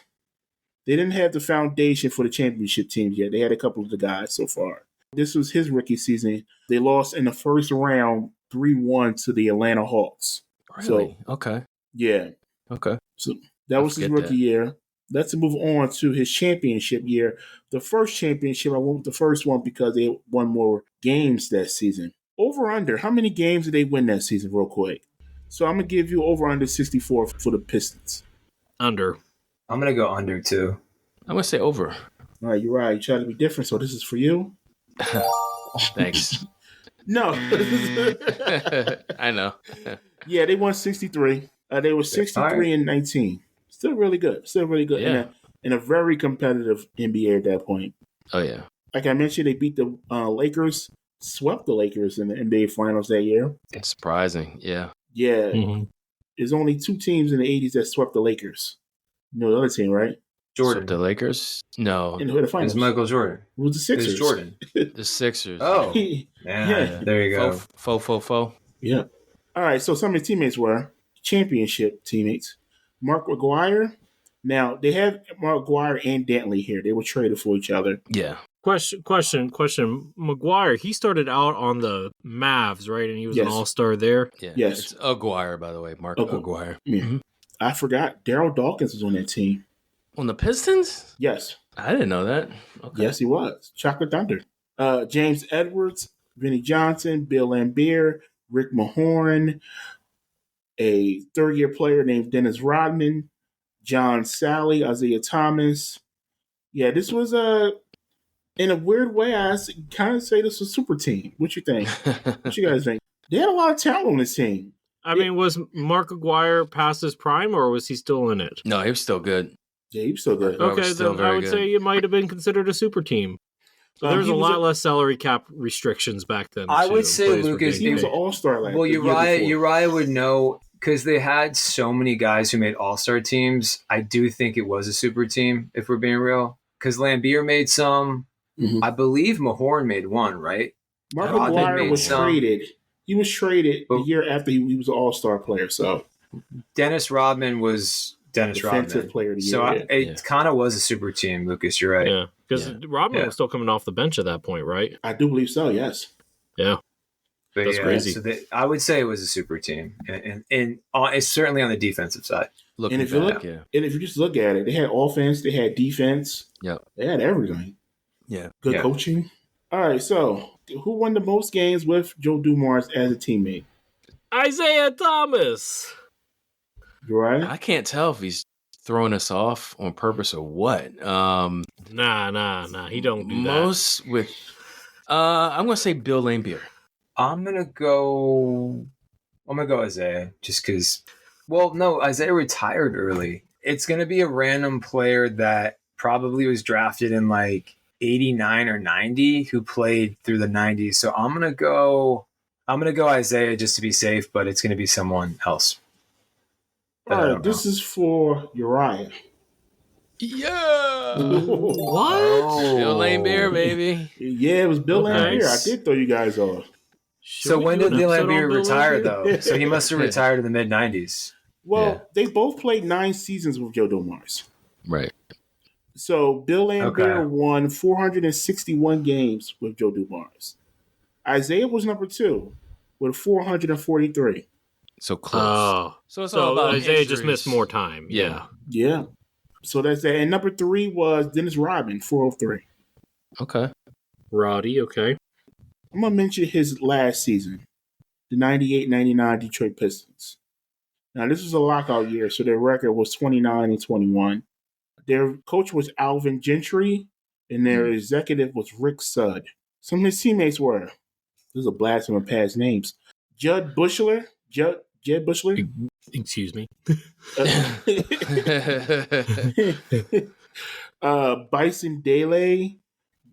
They didn't have the foundation for the championship teams yet. They had a couple of the guys so far. This was his rookie season. They lost in the first round 3-1 to the Atlanta Hawks. Really? So, okay. Yeah. Okay. So that was his rookie year. Let's move on to his championship year. The first championship, I went with the first one because they won more games that season. Over under, how many games did they win that season real quick? So I'm going to give you over under 64 for the Pistons. Under. I'm going to go under too. I'm going to say over. All right, you're right. You try to be different, so this is for you. Thanks. No. I know. Yeah, they won 63. They were 63 and 19. Still really good. Yeah. In a very competitive NBA at that point. Oh, yeah. Like I mentioned, they beat the Lakers, swept the Lakers in the NBA Finals that year. It's surprising, yeah. Yeah. Mm-hmm. There's only 2 teams in the 80s that swept the Lakers. You know the other team, right? Jordan. The Lakers? No. In the finals. It was Michael Jordan. It was the Sixers. It was Jordan. The Sixers. Oh. Yeah. There you go. Fo. Yeah. All right, so some of the teammates were championship teammates. Mark McGuire. Now, they have Mark McGuire and Dantley here. They were traded for each other. Yeah. Question. McGuire, he started out on the Mavs, right? And he was an all-star there? Yeah. Yes. It's Aguirre, by the way. Mark Aguirre. Yeah. Mm-hmm. I forgot. Daryl Dawkins was on that team. On the Pistons? Yes. I didn't know that. Okay. Yes, he was. Chocolate Thunder. James Edwards, Vinnie Johnson, Bill Laimbeer, Rick Mahorn, a third-year player named Dennis Rodman, John Sally, Isaiah Thomas. Yeah, this was in a weird way, I kind of say this was a super team. What you think? What you guys think? They had a lot of talent on this team. I mean, was Mark Aguirre past his prime, or was he still in it? No, he was still good. Yeah, he was still good. Okay, then I would say it might have been considered a super team. So there's a lot less salary cap restrictions back then. I would say, Lucas, he was an all-star last year. Well, Uriah would know because they had so many guys who made all-star teams. I do think it was a super team, if we're being real. Because Laimbeer made some. Mm-hmm. I believe Mahorn made one, right? Mark McGuire was traded. He was traded the year after he was an all-star player. So Dennis Rodman was defensive player of the year. So it kind of was a super team, Lucas. You're right. Yeah, because Rodman was still coming off the bench at that point, right? I do believe so. Yes. Yeah. But that's crazy. So I would say it was a super team, and it's certainly on the defensive side. And if you just look at it, they had offense, they had defense. Yeah. They had everything. Yeah. Good coaching. All right, so who won the most games with Joe Dumars as a teammate? Isaiah Thomas. Right? I can't tell if he's throwing us off on purpose or what. Nah. He don't do most that. With I'm gonna say Bill Laimbeer. I'm gonna go Isaiah just because. Well, no, Isaiah retired early. It's gonna be a random player that probably was drafted in like 89 or 90 who played through the 90s. So I'm gonna go Isaiah just to be safe, but it's gonna be someone else. All right, this is for Uriah. Yeah. What? Bill Laimbeer, baby. Yeah, it was Bill Laimbeer. I did throw you guys off. So when did Bill Laimbeer retire, though? So he must have retired in the mid-90s. Well, they both played 9 seasons with Joe Dumars. Right. So Bill Laimbeer won 461 games with Joe Dumars. Isaiah was number 2 with 443. So close. So it's all about Isaiah just missed more time. Yeah. Yeah. So that's that. And number 3 was Dennis Rodman, 403. Okay. Roddy, okay. I'm going to mention his last season, the 98-99 Detroit Pistons. Now, this was a lockout year, so their record was 29-21. Their coach was Alvin Gentry, and their executive was Rick Sudd. Some of his teammates were, this is a blast from past names, Jed Bushler. Excuse me. Bison Dele,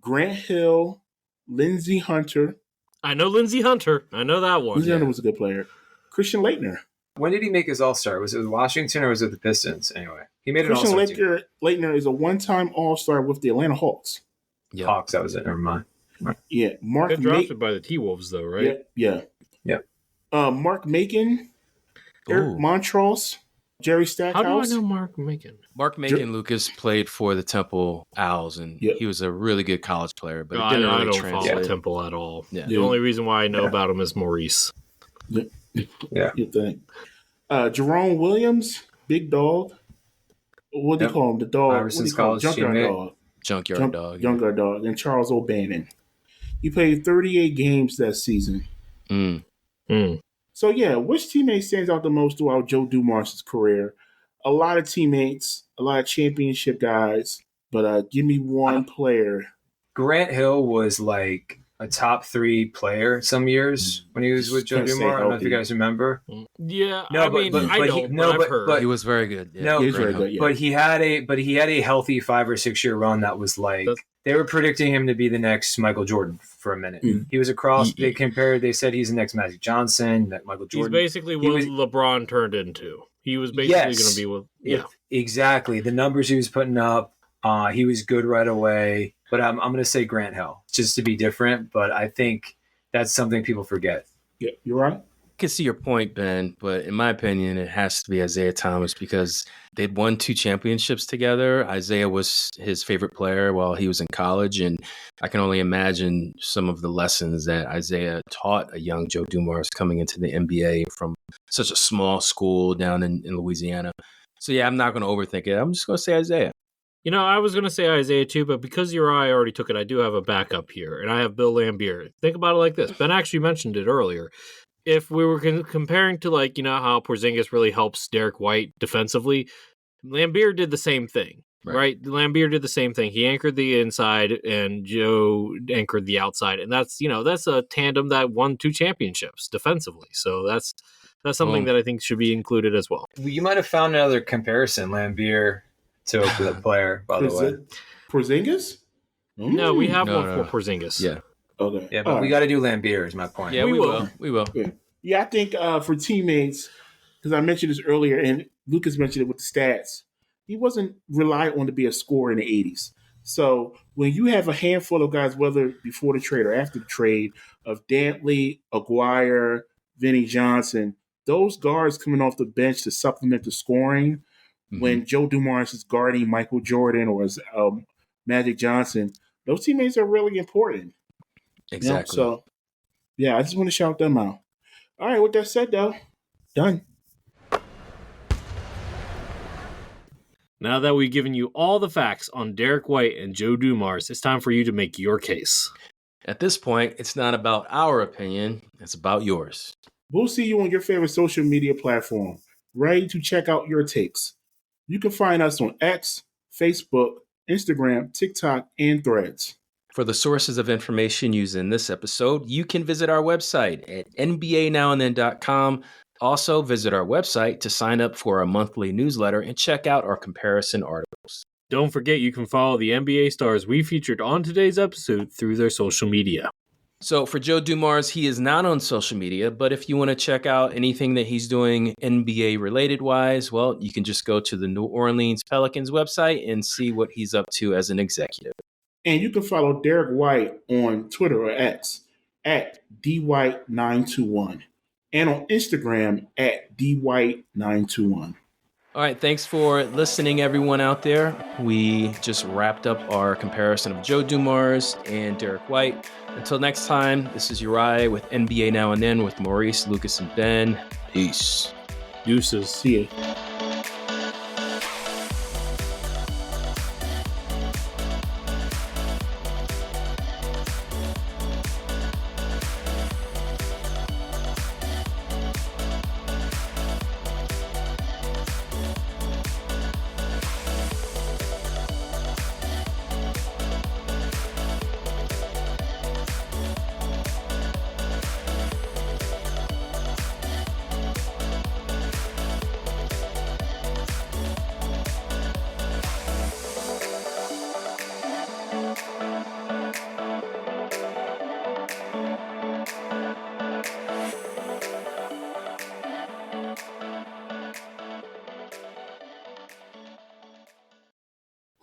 Grant Hill, Lindsey Hunter. I know Lindsey Hunter. I know that one. Lindsey Hunter was a good player. Christian Laettner. When did he make his All-Star? Was it with Washington or was it the Pistons? Anyway, he made an Christian All-Star. Leitner is a one-time All-Star with the Atlanta Hawks. Yep. Hawks, that was it. Never mind. Yeah, Mark got drafted by the T-Wolves, though, right? Yeah. Mark Macon, Eric Montross, Jerry Stackhouse. How do I know Mark Macon? Mark Macon, Lucas, played for the Temple Owls, and he was a really good college player, but it didn't really translate. I don't follow Temple at all. Yeah. The only reason why I know about him is Maurice. Yeah. You think. Jerome Williams, big dog. What do you call him? The dog. Iverson's college Junkyard teammate. dog. Junkyard dog. Junkyard dog. And Charles O'Bannon. He played 38 games that season. So, which teammate stands out the most throughout Joe Dumars' career? A lot of teammates, a lot of championship guys, but give me one player. Grant Hill was like a top 3 player some years when he was with Joe Dumars. I don't know if you guys remember. Yeah, no, but he was very good. Yeah. No, he was very good. Yeah. But he had a healthy 5 or 6 year run that was like they were predicting him to be the next Michael Jordan for a minute. He was across. They said he's the next Magic Johnson, that Michael Jordan. He's basically what LeBron turned into. He was basically going to be with exactly the numbers he was putting up. He was good right away. But I'm going to say Grant Hill just to be different. But I think that's something people forget. Yeah, you're right. I can see your point, Ben, but in my opinion, it has to be Isaiah Thomas because they'd won 2 championships together. Isaiah was his favorite player while he was in college, and I can only imagine some of the lessons that Isaiah taught a young Joe Dumars coming into the NBA from such a small school down in Louisiana. So, I'm not going to overthink it. I'm just going to say Isaiah. You know, I was going to say Isaiah too, but because Uriah already took it, I do have a backup here, and I have Bill Laimbeer. Think about it like this. Ben actually mentioned it earlier. If we were comparing to, like, how Porzingis really helps Derrick White defensively, Laimbeer did the same thing, right? Laimbeer did the same thing. He anchored the inside, and Joe anchored the outside, and that's a tandem that won 2 championships defensively. So that's something that I think should be included as well. You might have found another comparison, Laimbeer to the player, by the way. Porzingis? No, we have one for Porzingis. Yeah. Okay. Yeah, but we got to do Laimbeer is my point. Yeah, we will. We will. Yeah, I think for teammates, because I mentioned this earlier, and Lucas mentioned it with the stats, he wasn't relied on to be a scorer in the 80s. So when you have a handful of guys, whether before the trade or after the trade, of Dantley, Aguirre, Vinnie Johnson, those guards coming off the bench to supplement the scoring, when Joe Dumars is guarding Michael Jordan or Magic Johnson, those teammates are really important. Exactly. So, I just want to shout them out. All right, with that said, though, done. Now that we've given you all the facts on Derrick White and Joe Dumars, it's time for you to make your case. At this point, it's not about our opinion, it's about yours. We'll see you on your favorite social media platform, ready to check out your takes. You can find us on X, Facebook, Instagram, TikTok, and Threads. For the sources of information used in this episode, you can visit our website at nbanowandthen.com. Also, visit our website to sign up for our monthly newsletter and check out our comparison articles. Don't forget you can follow the NBA stars we featured on today's episode through their social media. So for Joe Dumars, he is not on social media, but if you want to check out anything that he's doing NBA related wise, well, you can just go to the New Orleans Pelicans website and see what he's up to as an executive. And you can follow Derrick White on Twitter or X at DWhite921 and on Instagram at DWhite921. All right, thanks for listening, everyone out there. We just wrapped up our comparison of Joe Dumars and Derrick White. Until next time, this is Uriah with NBA Now and Then with Maurice, Lucas, and Ben. Peace. Deuces. See ya.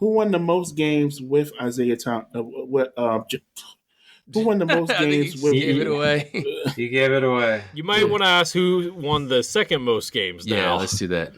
Who won the most games with Isaiah Thomas? Who won the most games with? You gave it away. You gave it away. You might want to ask who won the second most games now. Yeah, let's do that.